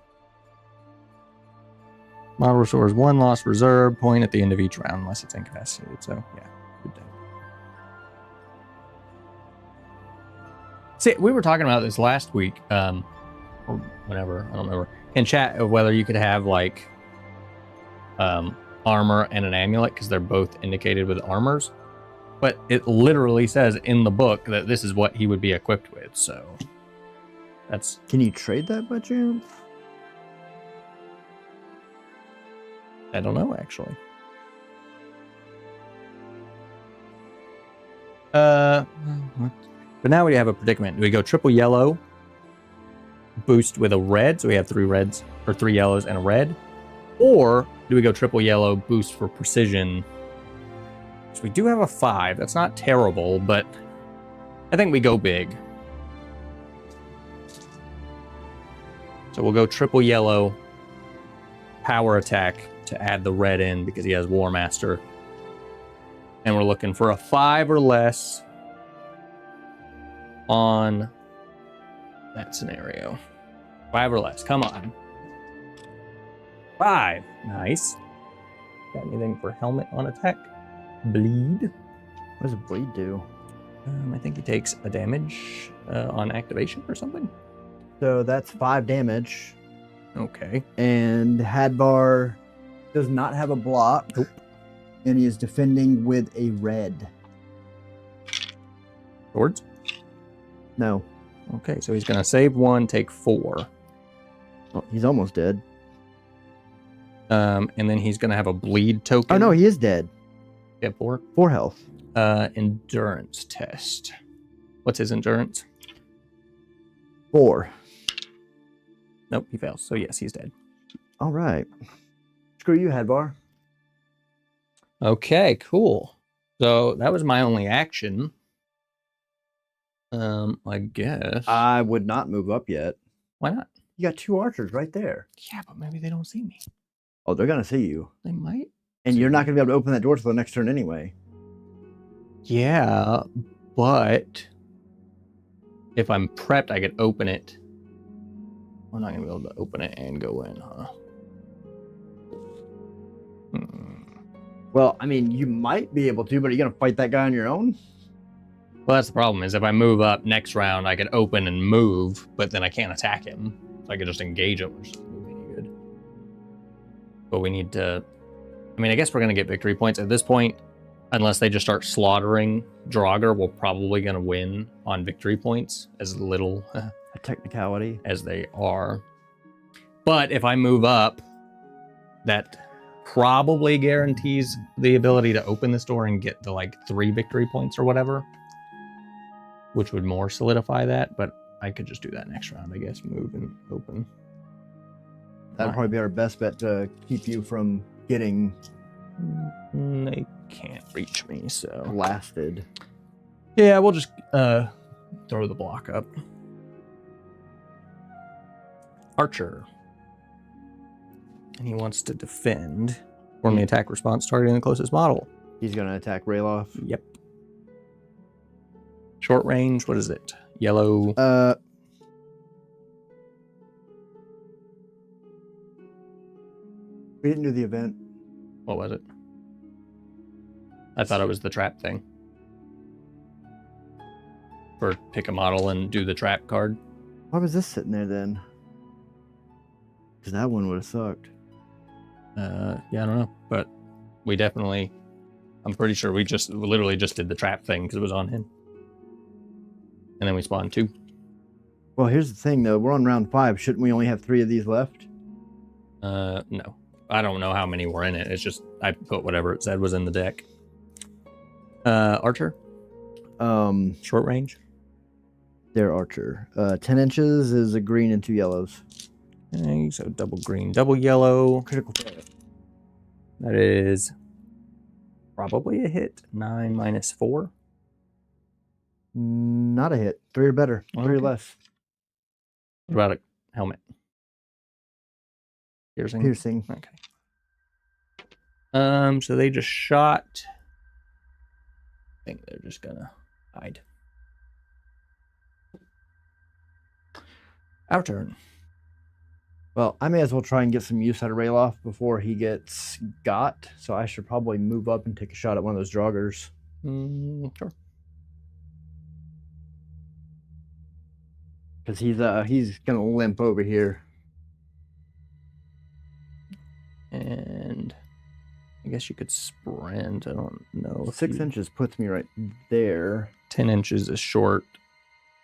Model restores 1 lost reserve point at the end of each round unless it's incapacitated. So, yeah. Good day. See, we were talking about this last week, or whenever, I don't remember, in chat of whether you could have, like, armor and an amulet because they're both indicated with armors. But it literally says in the book that this is what he would be equipped with, so that's...
Can you trade that by chance?
I don't know, actually. But now we have a predicament. Do we go triple yellow, boost with a red, so we have 3 reds, or 3 yellows and a red? Or do we go triple yellow, boost for precision? So we do have a 5. That's not terrible, but I think we go big. So we'll go triple yellow, power attack to add the red in because he has War Master. And we're looking for a 5 or less on that scenario. 5 or less. Come on. 5. Nice. Got anything for helmet on attack? Bleed.
What does bleed do?
I think he takes a damage on activation or something.
So that's 5 damage.
Okay.
And Hadvar does not have a block.
Nope.
And he is defending with a red.
Swords?
No.
Okay, so he's going to save 1, take 4.
Oh, he's almost dead.
And then he's going to have a bleed token.
Oh, no, he is dead.
Yeah, 4.
4 health.
Endurance test. What's his endurance?
4.
Nope, he fails. So yes, he's dead.
All right. Screw you, Hadvar.
Okay, cool. So that was my only action. I guess.
I would not move up yet.
Why not?
You got 2 archers right there.
Yeah, but maybe they don't see me.
Oh, they're going to see you.
They might.
And you're not going to be able to open that door till the next turn anyway.
Yeah, but if I'm prepped, I could open it. I'm not going to be able to open it and go in, huh?
Well, I mean, you might be able to, but are you going to fight that guy on your own?
Well, that's the problem, is if I move up next round, I could open and move, but then I can't attack him. So I could just engage him, which doesn't do me any good. But we need to... I mean, I guess we're going to get victory points. At this point, unless they just start slaughtering Draugr, we're probably going to win on victory points, as little
A technicality.
as they are. But if I move up, that probably guarantees the ability to open this door and get the, like, 3 victory points or whatever, which would more solidify that. But I could just do that next round, I guess. Move and open.
That'd probably be our best bet to keep you from getting
They can't reach me, so...
blasted.
Yeah, we'll just throw the block up. Archer. And he wants to defend. Perform the attack response targeting the closest model.
He's going to attack Rayloff.
Yep. Short range, what is it? Yellow.
We didn't do the event.
What was it? I thought it was the trap thing. For pick a model and do the trap card.
Why was this sitting there then? Because that one would have sucked.
Yeah, I don't know. But we definitely... I'm pretty sure we literally just did the trap thing because it was on him. And then we spawned 2.
Well, here's the thing, though. We're on round 5. Shouldn't we only have 3 of these left?
No. I don't know how many were in it. It's just I put whatever it said was in the deck. Archer? Short range?
They're Archer. 10 inches is a green and 2 yellows.
Okay, so double green, double yellow.
Critical fail.
That is probably a hit. 9 minus 4.
Not a hit. 3 or better. 3 or
Okay.
less.
What about a helmet? Piercing?
Piercing.
Okay. So they just shot. I think they're just gonna hide. Our turn.
Well, I may as well try and get some use out of Rayloff before he gets got. So I should probably move up and take a shot at one of those joggers.
Sure.
Because he's gonna limp over here.
And I guess you could sprint. I don't know.
6 inches puts me right there.
10 inches is short.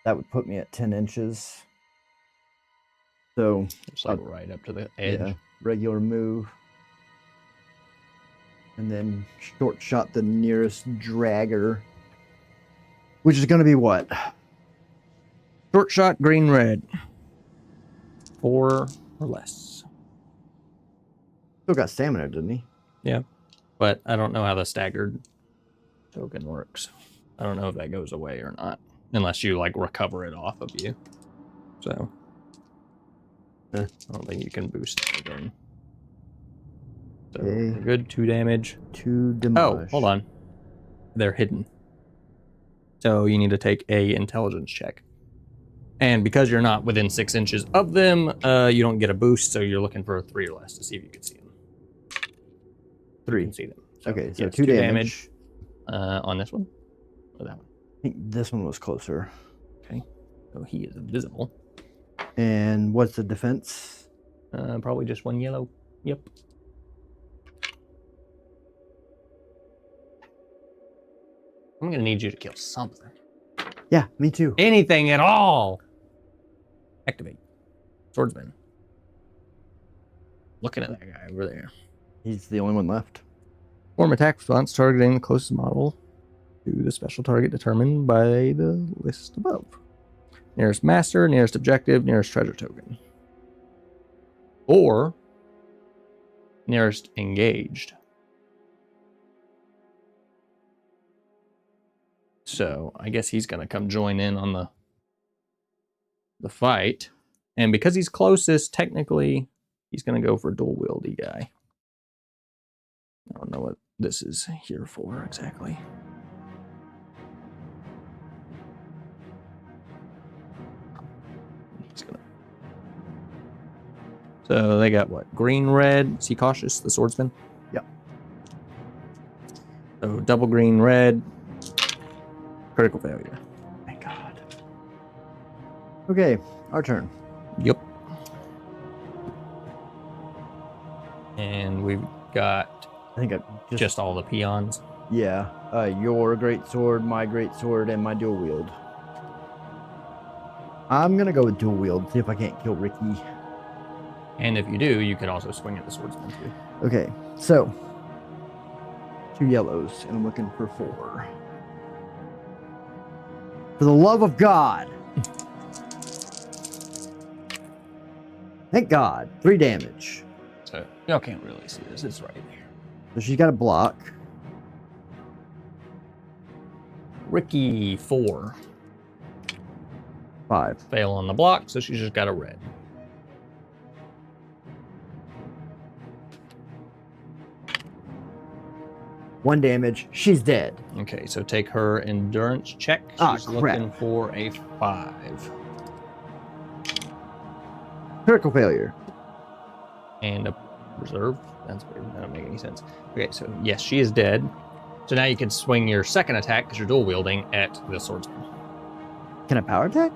That would put me at 10 inches. So
It's like right up to the edge.
Yeah, regular move. And then short shot the nearest dragger. Which is going to be what?
Short shot, green, red. 4 or less.
Still got stamina, didn't he?
Yeah. But I don't know how the staggered token works. I don't know if that goes away or not. Unless you, like, recover it off of you. So. I don't think you can boost it again. So,
Okay.
we're good. 2 damage.
2 demolish.
Oh, hold on. They're hidden. So you need to take a intelligence check. And because you're not within 6 inches of them, you don't get a boost, so you're looking for a 3 or less to see if you can see them.
3.
You can see them. So,
Okay, so
yes,
2 damage.
on this one or that one.
I think this one was closer.
Okay, so he is invisible.
And what's the defense?
Probably just 1 yellow. Yep. I'm gonna need you to kill something.
Yeah, me too.
Anything at all. Activate. Swordsman. Looking at that guy over there.
He's the only one left.
Form attack response targeting the closest model to the special target determined by the list above. Nearest master, nearest objective, nearest treasure token. Or nearest engaged. So I guess he's going to come join in on the fight. And because he's closest, technically, he's going to go for dual wieldy guy. I don't know what this is here for exactly. He's gonna... So they got what? Green, red. Is he cautious, the swordsman?
Yep.
So double green, red. Critical failure.
Thank God. Okay, our turn.
Yep. And we've got
I think I
just all the peons.
Yeah, your great sword, my great sword, and my dual wield. I'm gonna go with dual wield. See if I can't kill Ricky.
And if you do, you can also swing at the swordsman too.
Okay, so 2 yellows, and I'm looking for 4. For the love of God! Thank God, 3 damage.
So y'all can't really see this. It's right here.
So she's got a block.
Ricky 4.
5.
Fail on the block, so she's just got a red.
One damage. She's dead.
Okay, so take her endurance check.
Ah,
She's
crap.
looking for a 5.
Critical failure.
And a reserve. That's weird. That doesn't make any sense. Okay, so yes, she is dead. So now you can swing your second attack, because you're dual wielding, at the swordsman.
Can I power attack?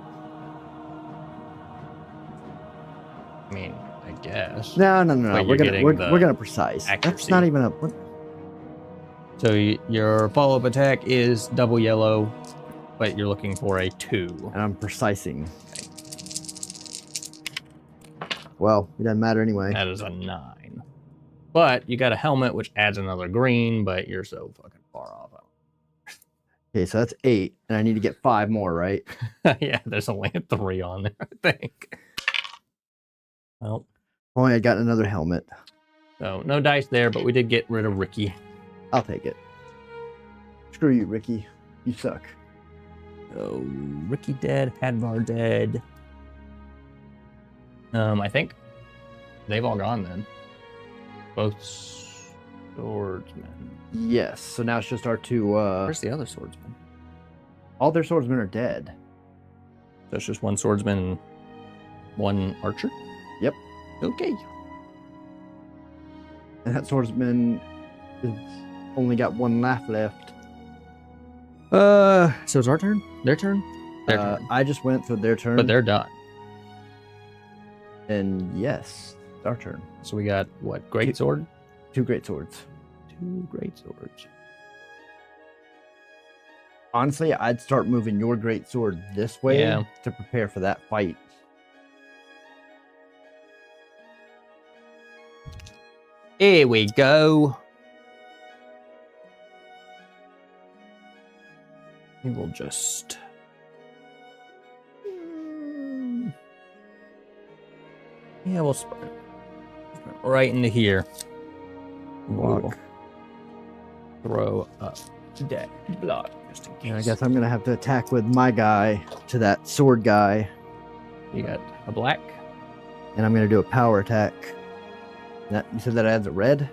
I mean, I guess.
No.
But
We're
you're
gonna gonna precise. That's
accuracy.
not even a. What?
So your follow-up attack is double yellow, but you're looking for a 2.
And I'm precising. Well, it doesn't matter anyway.
That is a 9. But you got a helmet, which adds another green, but you're so fucking far off.
Okay, so that's 8, and I need to get 5 more, right?
Yeah, there's only a 3 on there, I think. Well,
Oh, I got another helmet.
so no dice there, but we did get rid of Ricky.
I'll take it. Screw you, Ricky. You suck.
So Ricky dead, Hadvar dead. I think they've all gone then. Both swordsmen.
Yes. So now it's just our 2.
Where's the other swordsman?
All their swordsmen are dead.
So it's just one swordsman. 1 archer?
Yep.
Okay.
And that swordsman is only got 1 laugh left.
So it's our turn? Their turn? Their turn.
I just went for their turn.
But they're done.
And yes, it's our turn.
So we got, what, great sword?
2 great swords.
2 great swords.
Honestly, I'd start moving your great sword this way
Yeah.
to prepare for that fight.
Here we go. We will just... Yeah, we'll sprint right into here.
Block.
We'll throw up that block just in case.
And I guess I'm going to have to attack with my guy to that sword guy.
You got a black.
And I'm going to do a power attack. That, you said that adds a red?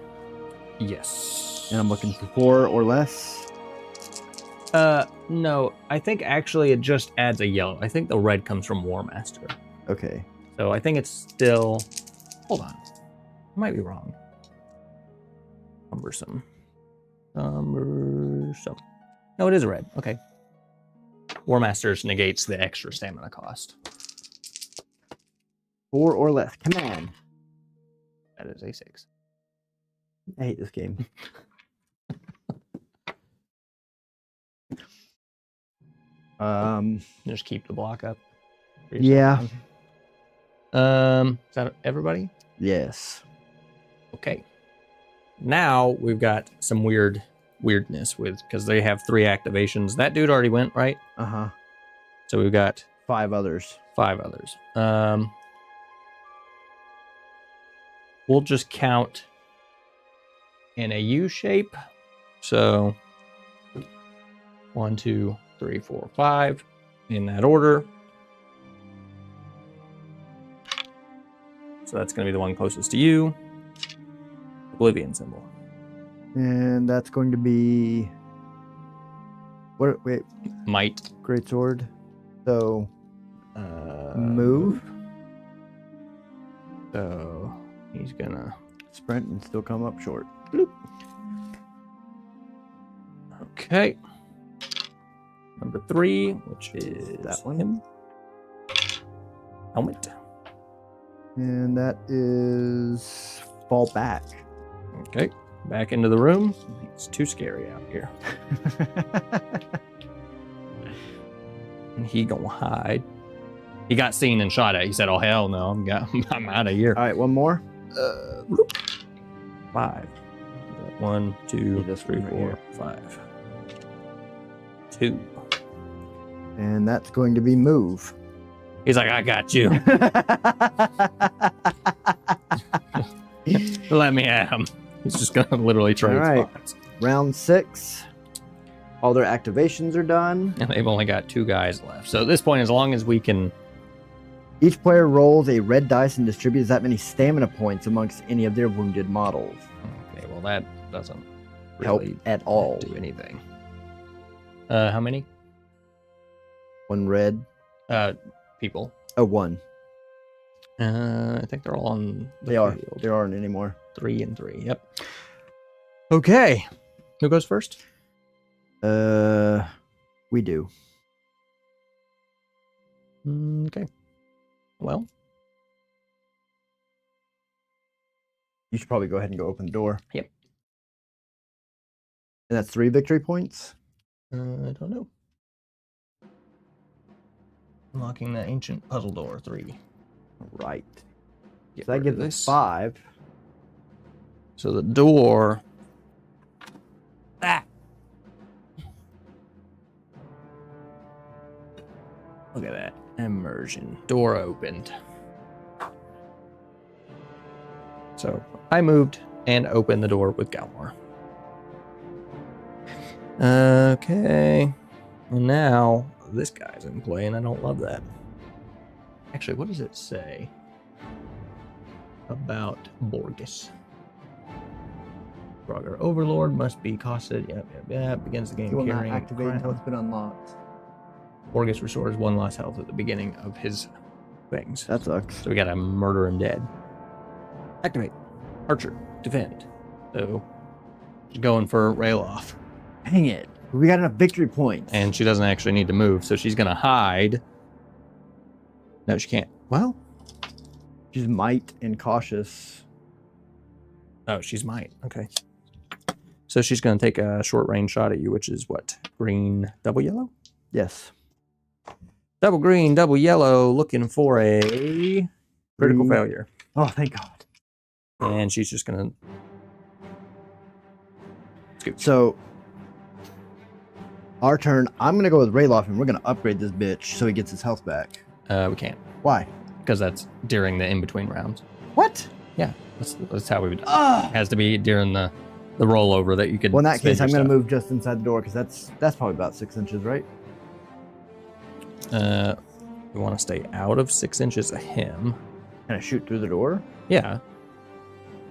Yes.
And I'm looking for 4 or less.
No, I think actually it just adds a yellow. I think the red comes from War Master.
Okay.
So I think it's still... Hold on. I might be wrong. Cumbersome. No, it is a red. Okay. War Masters negates the extra stamina cost.
4 or less. Command.
That is a 6.
I hate this game.
Just keep the block up.
Yeah.
Is that everybody?
Yes.
Okay. Now we've got some weirdness with, because they have 3 activations. That dude already went, right?
Uh-huh.
So we've got
5 others.
5 others. We'll just count in a U shape. So 1, 2, 3, 4, 5 in that order. So that's going to be the one closest to you. Oblivion symbol.
And that's going to be... What? Wait.
Might.
Great sword. So... move.
So he's gonna
sprint and still come up short.
Bloop. Okay. Number 3, which is
that one.
Him. Helmet.
And that is fall back.
Okay. Back into the room. It's too scary out here. And he gonna hide. He got seen and shot at. He said, "Oh hell no, I'm out of here."
All right, one more.
5. 1, 2,
this
3,
one right
4,
here.
5. 2.
And that's going to be move.
He's like, "I got you. Let me at him." He's just gonna literally trade
All right.
spots.
Round 6. All their activations are done.
And they've only got 2 guys left. So at this point, as long as we can...
Each player rolls a red dice and distributes that many stamina points amongst any of their wounded models.
Okay, well that doesn't
Help
really
at all.
do anything. How many?
1 red.
People.
Oh, 1.
I think they're all on the
They are.
field.
There aren't any more.
3 and 3. Yep. Okay. Who goes first?
We do.
Okay. Well,
You should probably go ahead and go open the door.
Yep.
And that's 3 victory points?
I don't know. Unlocking the ancient puzzle door. 3.
Right.
Get
So that
rid
gives
of
us 5.
So the door. Ah. Look at that. Immersion. Door opened. So I moved and opened the door with Galmor. Okay. And now this guy's in play, and I don't love that. Actually, what does it say about Borges? Brogger Overlord must be costed. Yep. Begins the game
You will not
carrying
activate
crown.
until it's been unlocked.
Borges restores 1 lost health at the beginning of his things.
That sucks.
So we got to murder him dead. Activate. Archer. Defend. So she's going for Rayloff.
Dang it. We got enough victory points.
And she doesn't actually need to move, so she's going to hide. No, she can't. Well,
she's might and cautious.
Oh, she's might. Okay. So she's going to take a short range shot at you, which is what? Green, double yellow?
Yes.
Double green, double yellow, looking for a critical failure.
Oh, thank God.
And she's just going to...
So, our turn, I'm going to go with Rayloff, and we're going to upgrade this bitch so he gets his health back.
We can't.
Why?
Because that's during the in-between rounds.
What?
Yeah, that's how we would do it. It has to be during the rollover that you could...
Well, in that case, I'm going to move just inside the door, because that's probably about 6 inches, right?
We want to stay out of 6 inches of him.
Can I shoot through the door?
Yeah.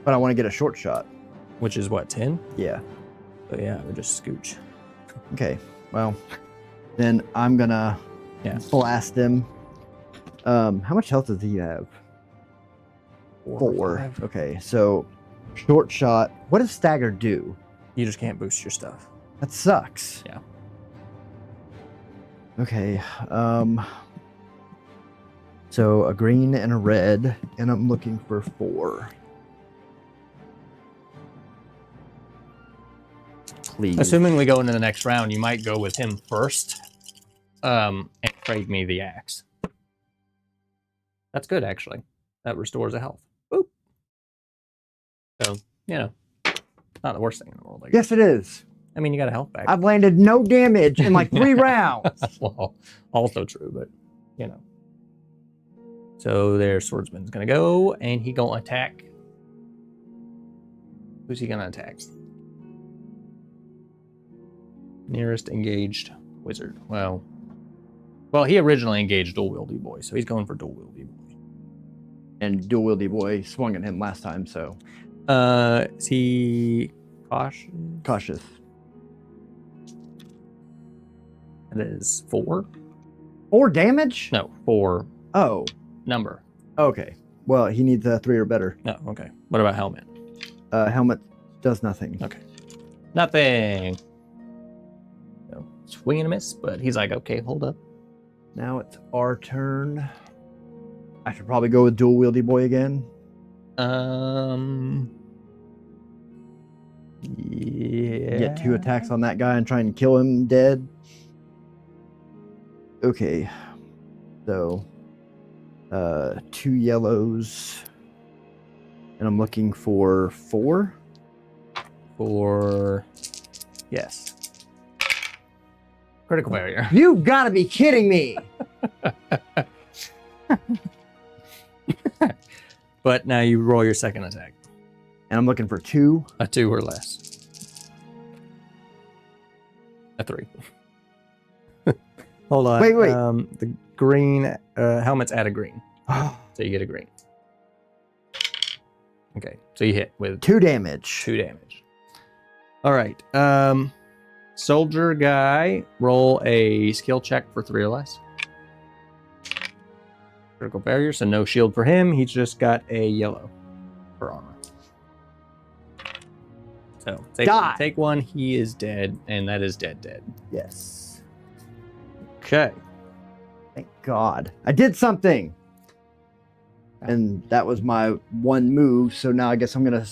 But I want to get a short shot.
Which is what, 10?
Yeah.
So yeah, we just scooch.
Okay, well, then I'm going to blast him. How much health does he have? 4. Okay, so short shot. What does stagger do?
You just can't boost your stuff.
That sucks.
Yeah.
Okay, so a green and a red, and I'm looking for 4. Please.
Assuming we go into the next round, you might go with him first, and trade me the axe. That's good, actually. That restores a health. Boop. So, not the worst thing in the world. I guess.
Yes, it is.
I mean, you got a health back.
I've landed no damage in like 3 rounds.
Well, also true, but, So their swordsman's going to go, and he going to attack. Who's he going to attack? Nearest engaged wizard. Well, he originally engaged dual-wieldy boy, so he's going for dual-wieldy boy.
And dual-wieldy boy swung at him last time, so...
Is he cautious?
Cautious.
That is 4.
4 damage?
No, 4
Oh.
number.
Okay. Well, he needs a 3 or better.
No, okay. What about helmet?
Helmet does nothing.
Okay. Nothing. So, swing and a miss, but he's like, okay, hold up.
Now it's our turn. I should probably go with dual-wieldy boy again.
Yeah.
Get 2 attacks on that guy and try and kill him dead. Okay. So, 2 yellows. And I'm looking for 4.
Yes. Critical barrier.
You've got to be kidding me!
But now you roll your second attack.
And I'm looking for 2.
A 2 or less. A 3. Hold on.
Wait.
The green helmets add a green. So you get a green. Okay. So you hit with
2 damage.
2 damage. All right. Soldier guy, roll a skill check for 3 or less. Critical barrier, so no shield for him. He's just got a yellow for armor. So take 1. He is dead, and that is dead.
Yes.
Okay.
Thank God. I did something. And that was my 1 move, so now I guess I'm gonna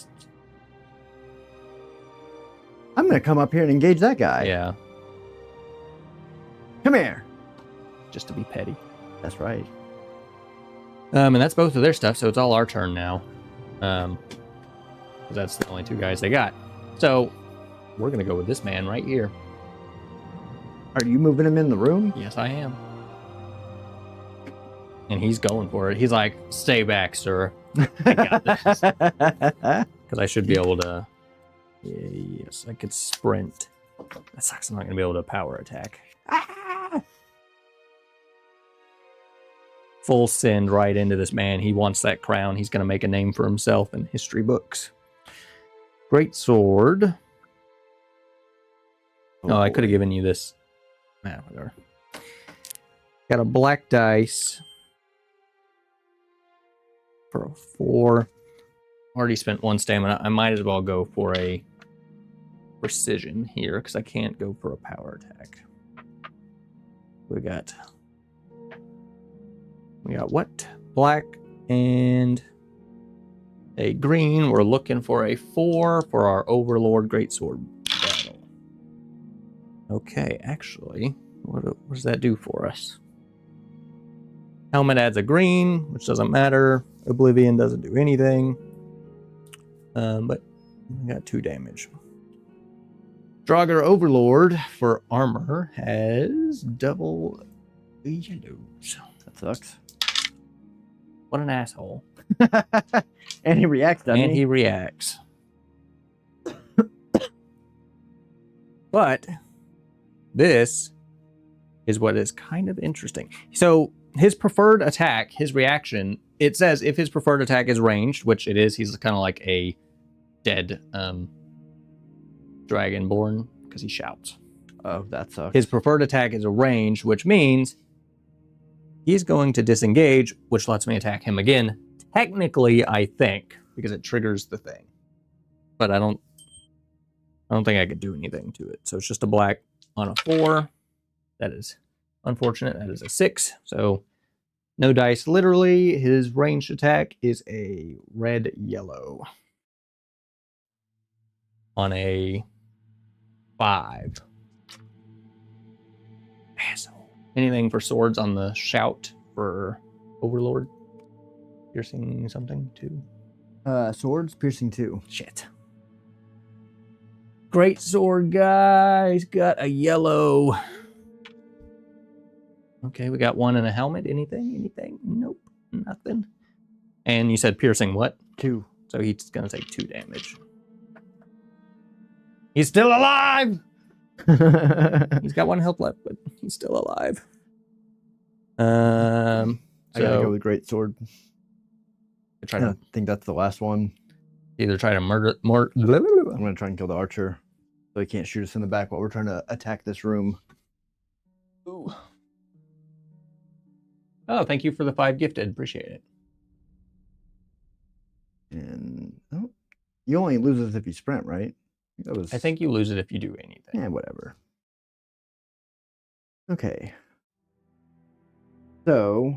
come up here and engage that guy.
Yeah.
Come here.
Just to be petty.
That's right.
And that's both of their stuff, so it's all our turn now. 'Cause that's the only 2 guys they got. So we're gonna go with this man right here.
Are you moving him in the room?
Yes, I am. And he's going for it. He's like, stay back, sir. I got this. Because I should be able to... Yes, I could sprint. That sucks. I'm not going to be able to power attack. Ah! Full send right into this man. He wants that crown. He's going to make a name for himself in history books. Great sword. Oh, I could have given you this. Nah, whatever. Got a black dice. for a 4. Already spent 1 stamina. I might as well go for a precision here because I can't go for a power attack. We got what? Black and a green. We're looking for a 4 for our Overlord Greatsword battle. Okay, actually, what does that do for us? Helmet adds a green, which doesn't matter. Oblivion doesn't do anything. But we got 2 damage. Draugr Overlord for armor has double yellows.
That sucks.
What an asshole.
And he reacts, doesn't
And he reacts. But this is what is kind of interesting. So his preferred attack, his reaction, it says if his preferred attack is ranged, which it is, he's kind of like a dead dragonborn because he shouts.
Oh, that sucks.
His preferred attack is a range, which means he's going to disengage, which lets me attack him again. Technically, I think, because it triggers the thing. But I don't think I could do anything to it. So it's just a black on a 4. That is unfortunate. That is a 6. So no dice. Literally, his ranged attack is a red-yellow on a 5. Asshole. Anything for swords on the shout for Overlord? Piercing something too?
Swords, piercing 2.
Shit. Great sword guys got a yellow. Okay, we got 1 in a helmet. Anything? Nope, nothing. And you said piercing what?
2.
So he's gonna take 2 damage. He's still alive! He's got 1 health left, but he's still alive.
I gotta go with great sword. I think that's the last one.
Either try to murder more.
I'm gonna try and kill the archer, so he can't shoot us in the back while we're trying to attack this room.
Ooh. Oh, thank you for the 5 gifted. Appreciate it.
And he only loses if you sprint, right?
I think you lose it if you do anything.
Yeah, whatever. Okay. So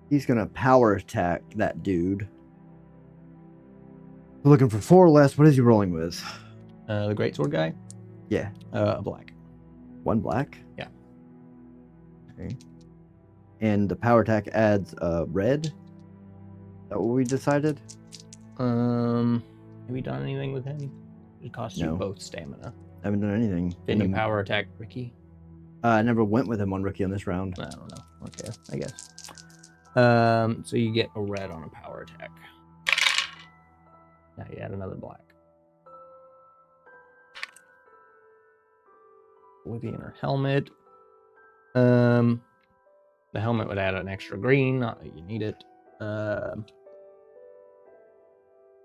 he's gonna power attack that dude. We're looking for 4 less. What is he rolling with?
The greatsword guy?
Yeah.
A black.
1 black?
Yeah.
Okay. And the power attack adds red? Is that what we decided?
Have we done anything with him? It costs you
No.
both stamina.
I haven't done anything.
Didn't you power attack Ricky?
I never went with him on Ricky on this round.
I don't know. Okay, I guess. So you get a red on a power attack. Now you add another black. Oblivion or helmet. The helmet would add an extra green, not that you need it.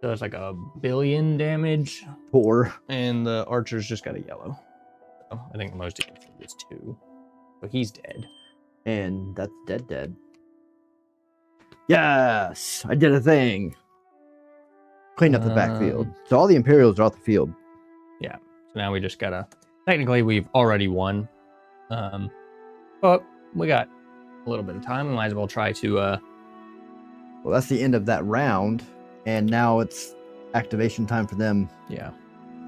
So it's like a billion damage.
4.
And the archer's just got a yellow. So I think the most he can do is 2. So he's dead.
And that's dead. Yes! I did a thing. Cleaned up the backfield. So all the Imperials are off the field.
Yeah. So now we just gotta... Technically, we've already won. But we got a little bit of time. We might as well try to...
Well, that's the end of that round. And now it's activation time for them.
Yeah.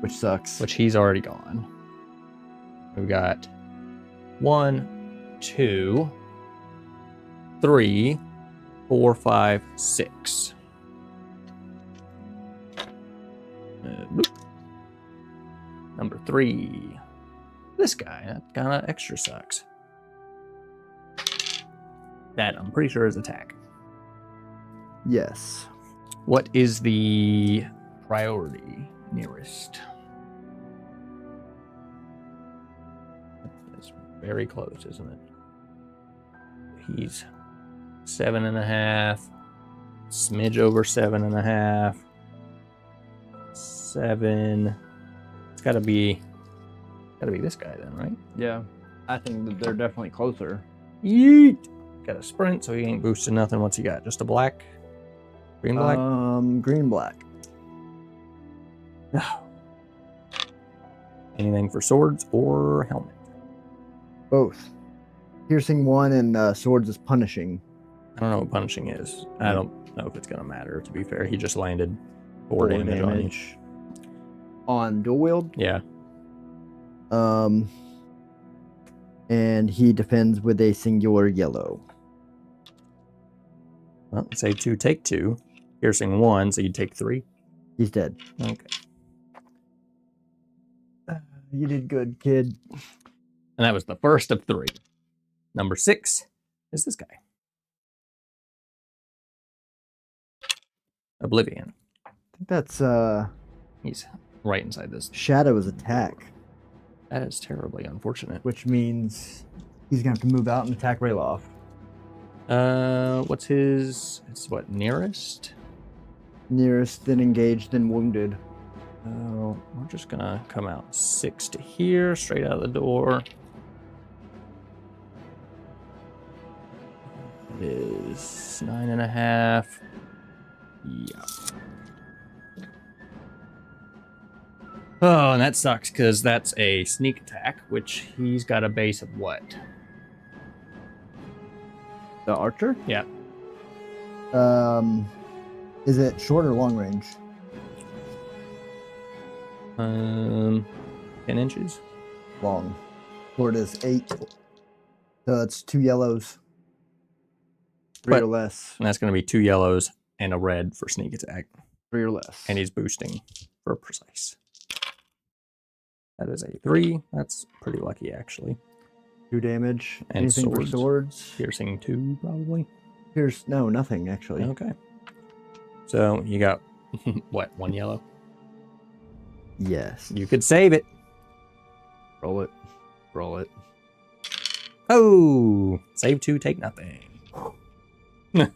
Which sucks.
Which he's already gone. We've got 1, 2, 3, 4, 5, 6. Number 3. This guy. That kind of extra sucks. That I'm pretty sure is attack.
Yes.
What is the priority nearest? It's very close, isn't it? He's 7.5. Smidge over 7.5. 7. It's gotta be this guy then, right?
Yeah. I think that they're definitely closer.
Yeet! Got a sprint, so he ain't boosting nothing. What's he got? Just a black? Green, black?
Green, black.
Anything for swords or helmet?
Both. Piercing 1 and swords is punishing.
I don't know what punishing is. I don't know if it's going to matter, to be fair. He just landed 4 damage
on dual wield.
Yeah.
And he defends with a singular yellow.
Well, say 2, take 2. Piercing 1, so you take 3.
He's dead.
Okay.
You did good, kid.
And that was the first of 3. Number 6 is this guy. Oblivion.
I think that's
He's right inside this.
Shadow's attack.
That is terribly unfortunate.
Which means he's gonna have to move out and attack Rayloff.
What's his? It's what, nearest?
Nearest, then engaged, then wounded.
Oh, we're just gonna come out 6 to here, straight out of the door. It is 9.5. Yeah. Oh, and that sucks because that's a sneak attack, which he's got a base of what?
The archer?
Yeah.
Is it short or long range?
10 inches.
Long. Short is 8. So that's 2 yellows. 3 or less.
And that's going to be 2 yellows and a red for sneak attack.
3 or less.
And he's boosting for precise. That is a 3. That's pretty lucky, actually.
2 damage.
And
anything
swords.
for swords?
Piercing 2, probably.
No, nothing, actually.
Okay. So you got, what, 1 yellow?
Yes.
You could save it.
Roll it. Roll it.
Oh! Save 2, take nothing.
If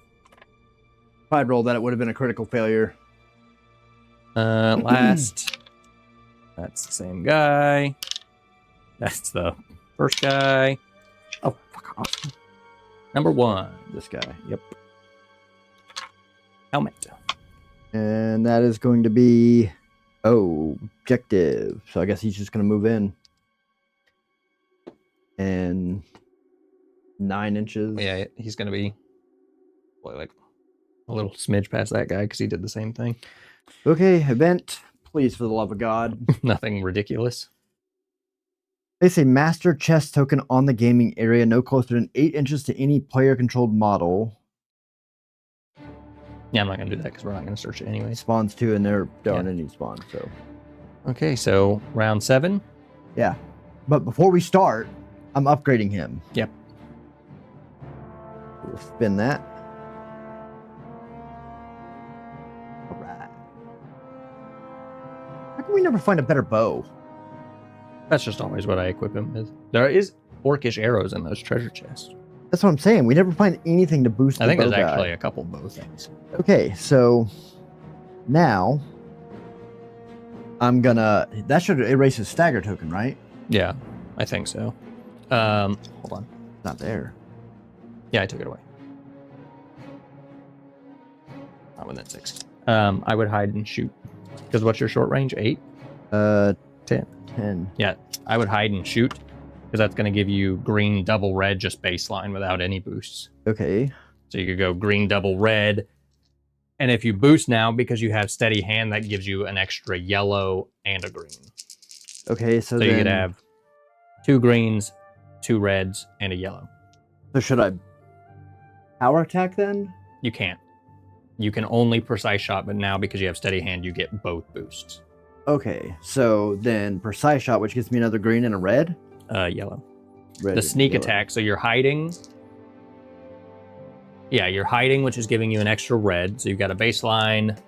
I'd rolled that, it would have been a critical failure.
Last. That's the same guy. That's the first guy. Oh, fuck off. Number 1.
This guy.
Yep. Helmet.
And that is going to be... Oh, objective. So I guess he's just going to move in. And 9 inches.
Yeah, he's going to be like a little smidge past that guy because he did the same thing.
Okay, event. Please, for the love of God.
Nothing ridiculous.
They say master chest token on the gaming area, no closer than 8 inches to any player-controlled model.
Yeah, I'm not going to do that because we're not going to search it anyways.
Spawns 2 and they're on any spawn, so.
Okay, so round 7.
Yeah. But before we start, I'm upgrading him.
Yep.
We'll spin that. Alright. How can we never find a better bow?
That's just always what I equip him with. There is orcish arrows in those treasure chests.
That's what I'm saying. We never find anything to boost the
I think
bow
there's
guy.
actually a couple bow things.
Okay, so now I'm gonna... That should erase his stagger token, right?
Yeah, I think so. Hold on.
It's not there.
Yeah, I took it away. Not within 6. I would hide and shoot. Because what's your short range? 8?
10.
10. Yeah, I would hide and shoot. Because that's going to give you green, double red, just baseline without any boosts.
Okay.
So you could go green, double red. And if you boost now, because you have steady hand, that gives you an extra yellow and a green.
Okay, so then...
you could have 2 greens, 2 reds, and a yellow.
So should I power attack then?
You can't. You can only precise shot, but now because you have steady hand, you get both boosts.
Okay, so then precise shot, which gives me another green and a red?
Yellow.
Red
The
and
sneak
yellow.
attack, so you're hiding. Yeah, you're hiding, which is giving you an extra red. So you've got a baseline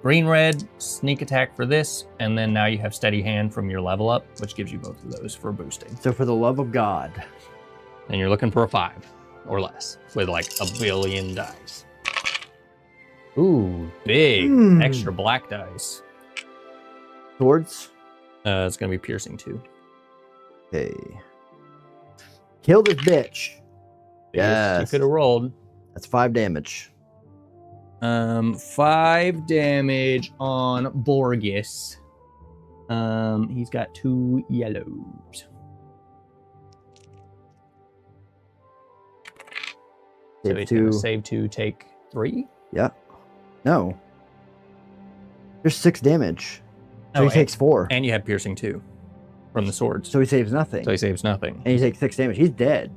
green, red, sneak attack for this, and then now you have steady hand from your level up, which gives you both of those for boosting.
So for the love of God.
And you're looking for a 5 or less with like a billion dice. Ooh, big extra black dice.
Swords?
It's gonna be piercing 2.
Okay. Kill this bitch.
You
Yes.
could have rolled.
That's 5 damage.
5 damage on Borgus. He's got 2 yellows. So he's gonna save 2, take 3?
Yeah. No. There's 6 damage. So he takes 4.
And you have piercing 2 from the swords.
So he saves nothing.
So he saves nothing.
And he takes 6 damage. He's dead.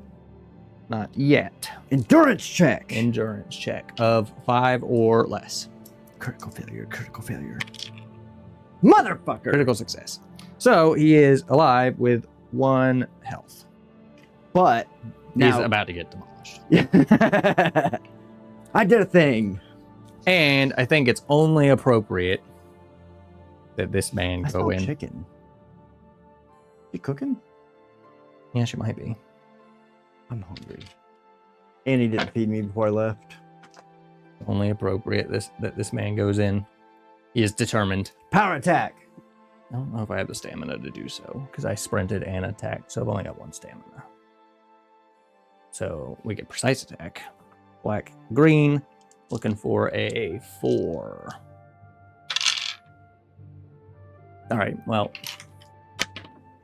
Not yet.
Endurance check.
Endurance check of 5 or less.
Critical failure. Critical failure. Motherfucker.
Critical success. So he is alive with 1 health.
But
now he's about to get demolished.
I did a thing.
And I think it's only appropriate that this man go in.
Chicken. You cooking?
Yeah, she might be.
I'm hungry. And he didn't feed me before I left.
Only appropriate that this man goes in. He is determined.
Power attack.
I don't know if I have the stamina to do so because I sprinted and attacked, so I've only got 1 stamina. So we get precise attack. Black, green. Looking for a 4. All right, well,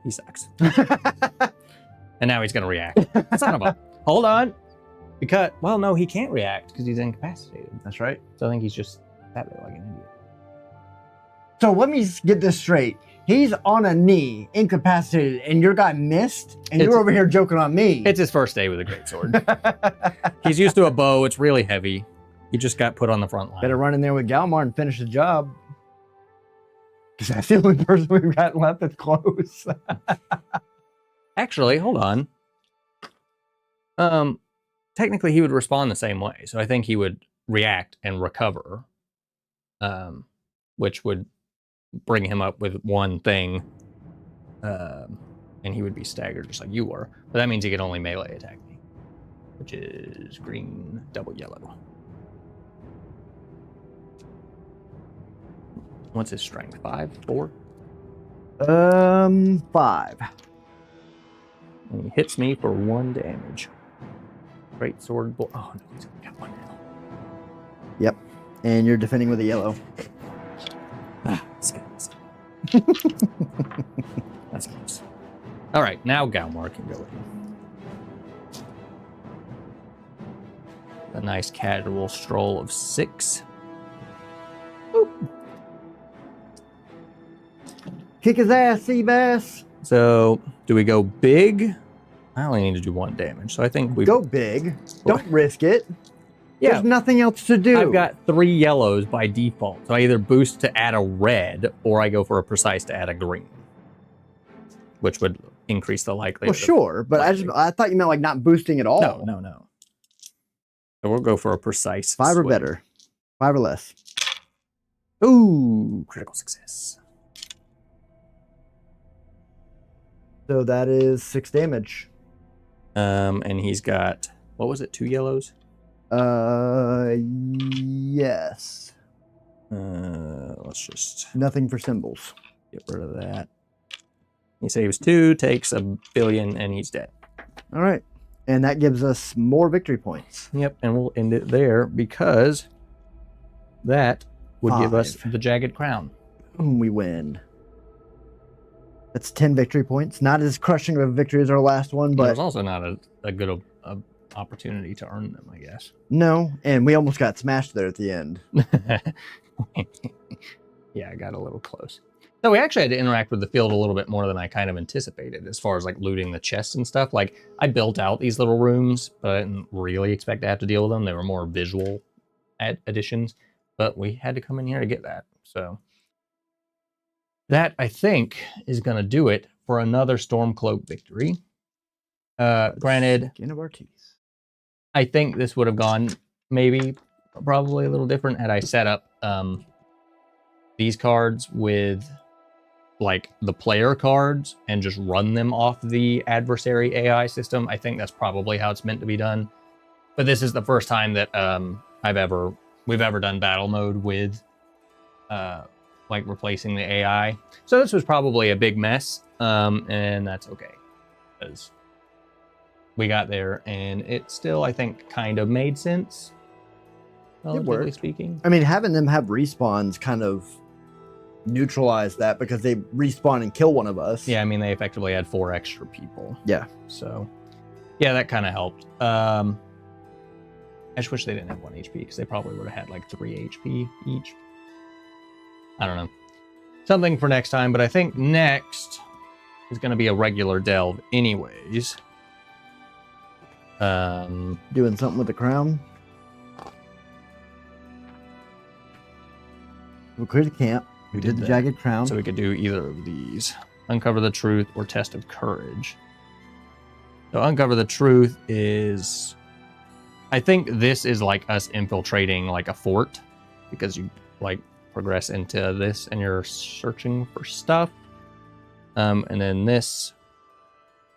he sucks. And now he's going to react. Son of a... Hold on. Because, well, no, he can't react because he's incapacitated.
That's right.
So I think he's just sat there like an idiot.
So let me get this straight. He's on a knee, incapacitated, and your guy missed, and you're over here joking on me.
It's his first day with a greatsword. He's used to a bow. It's really heavy. He just got put on the front line.
Better run in there with Galmar and finish the job. Because that's the only person we've got left that's close.
Actually, hold on. Technically, he would respond the same way. So I think he would react and recover, which would bring him up with 1 thing, and he would be staggered just like you were. But that means he could only melee attack me, which is green, double yellow. What's his strength? 5, 4?
5.
And he hits me for 1 damage. Great sword. Oh no, he's only got 1 now.
Yep, and you're defending with a yellow.
That's close. All right, now Galmar can go in. A nice casual stroll of 6. Boop.
Kick his ass, Seabass.
So, do we go big? I only need to do 1 damage, so I think we
go big. Don't risk it.
Yeah,
there's nothing else to do.
I've got 3 yellows by default, so I either boost to add a red, or I go for a precise to add a green, which would increase the likelihood.
Well, sure, but I thought you meant like not boosting at all.
No. So we'll go for a precise
5 or
swing.
better, 5 or less.
Ooh, critical success.
So that is 6 damage.
And he's got, what was it, 2 yellows?
Yes.
Let's just
nothing for symbols.
Get rid of that. He saves 2, takes a billion, and he's dead.
All right, and that gives us more victory points.
Yep, and we'll end it there because that would give us the Jagged Crown.
We win. That's 10 victory points. Not as crushing of a victory as our last one, but...
It was also not a good opportunity to earn them, I guess.
No, and we almost got smashed there at the end.
Yeah, I got a little close. So we actually had to interact with the field a little bit more than I kind of anticipated as far as like looting the chests and stuff. Like I built out these little rooms, but I didn't really expect to have to deal with them. They were more visual additions, but we had to come in here to get that. So that, I think, is going to do it for another Stormcloak victory. Granted, I think this would have gone probably a little different had I set up these cards with like the player cards and just run them off the adversary AI system. I think that's probably how it's meant to be done. But this is the first time that we've ever done battle mode with like replacing the AI. So this was probably a big mess, and that's okay because we got there and it still, I think, kind of made sense. relatively
worked.
speaking.
I mean, having them have respawns kind of neutralize that because they respawn and kill one of us.
Yeah, I mean, they effectively had 4 extra people.
Yeah.
So, yeah, that kind of helped. I just wish they didn't have 1 HP because they probably would have had like 3 HP each. I don't know. Something for next time, but I think next is going to be a regular delve anyways.
Doing something with the crown. We cleared the camp. We did the jagged crown.
So we could do either of these. Uncover the truth or test of courage. So uncover the truth is... I think this is like us infiltrating like a fort. Because you like progress into this and you're searching for stuff. And then this,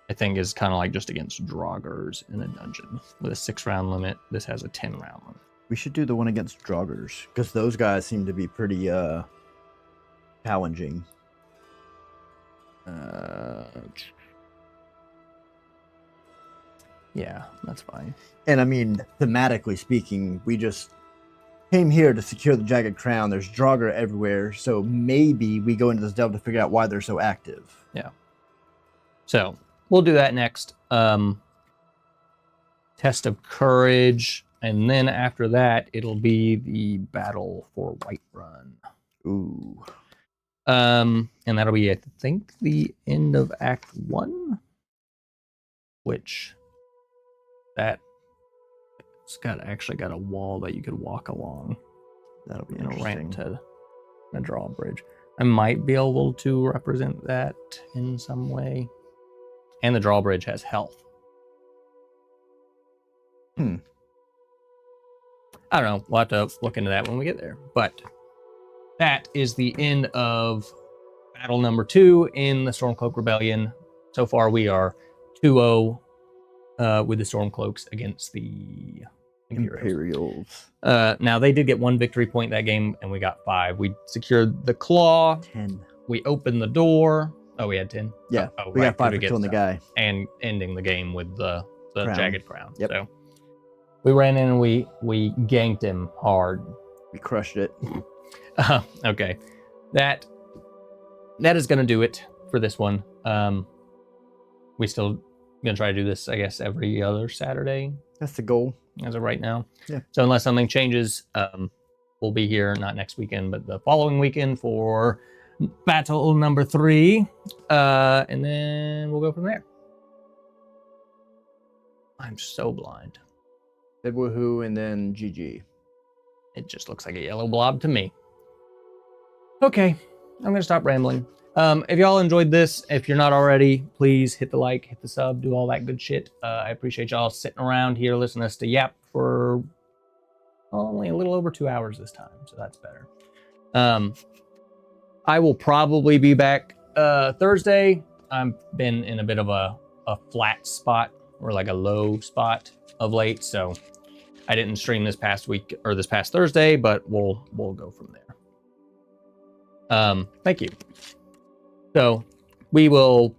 I think, is kind of like just against Draugrs in a dungeon. With a 6-round limit, this has a 10-round limit.
We should do the one against Draugrs. Because those guys seem to be pretty challenging.
Yeah, that's fine.
And I mean, thematically speaking, we just came here to secure the jagged crown. There's Draugr everywhere, so maybe we go into this delve to figure out why they're so active.
Yeah. So we'll do that next. Test of courage, and then after that, it'll be the battle for Whiterun.
Ooh.
And that'll be, I think, the end of Act 1, which that it's actually got a wall that you could walk along.
That'll be
in a
interesting.
ramp to a drawbridge. I might be able to represent that in some way. And the drawbridge has health. I don't know. We'll have to look into that when we get there. But that is the end of battle number 2 in the Stormcloak Rebellion. So far, we are 2-0 with the Stormcloaks against the Imperials. Now, they did get 1 victory point that game, and we got 5. We secured the claw.
10.
We opened the door. Oh, we had 10?
Yeah,
Oh,
we
right,
got 5
to
for
get
killing the
stuff.
guy.
And ending the game with the
Crown.
jagged crown.
Yep.
So we ran in and we ganked him hard.
We crushed it.
Okay. That is going to do it for this one. We still going to try to do this, I guess, every other Saturday
That's the goal.
as of right now.
Yeah.
So unless something changes, we'll be here not next weekend, but the following weekend for battle number 3. And then we'll go from there. I'm so blind.
Said woohoo and then GG.
It just looks like a yellow blob to me. Okay, I'm going to stop rambling. If y'all enjoyed this, if you're not already, please hit the like, hit the sub, do all that good shit. I appreciate y'all sitting around here listening to us to yap for only a little over 2 hours this time, so that's better. I will probably be back Thursday. I've been in a bit of a flat spot, or like a low spot of late, so I didn't stream this past week or this past Thursday, but we'll go from there. Thank you. So we will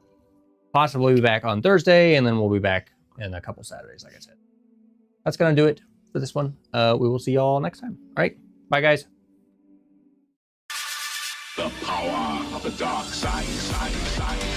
possibly be back on Thursday, and then we'll be back in a couple Saturdays, like I said. That's gonna do it for this one. We will see y'all next time. All right, bye guys.
The power of the dark side.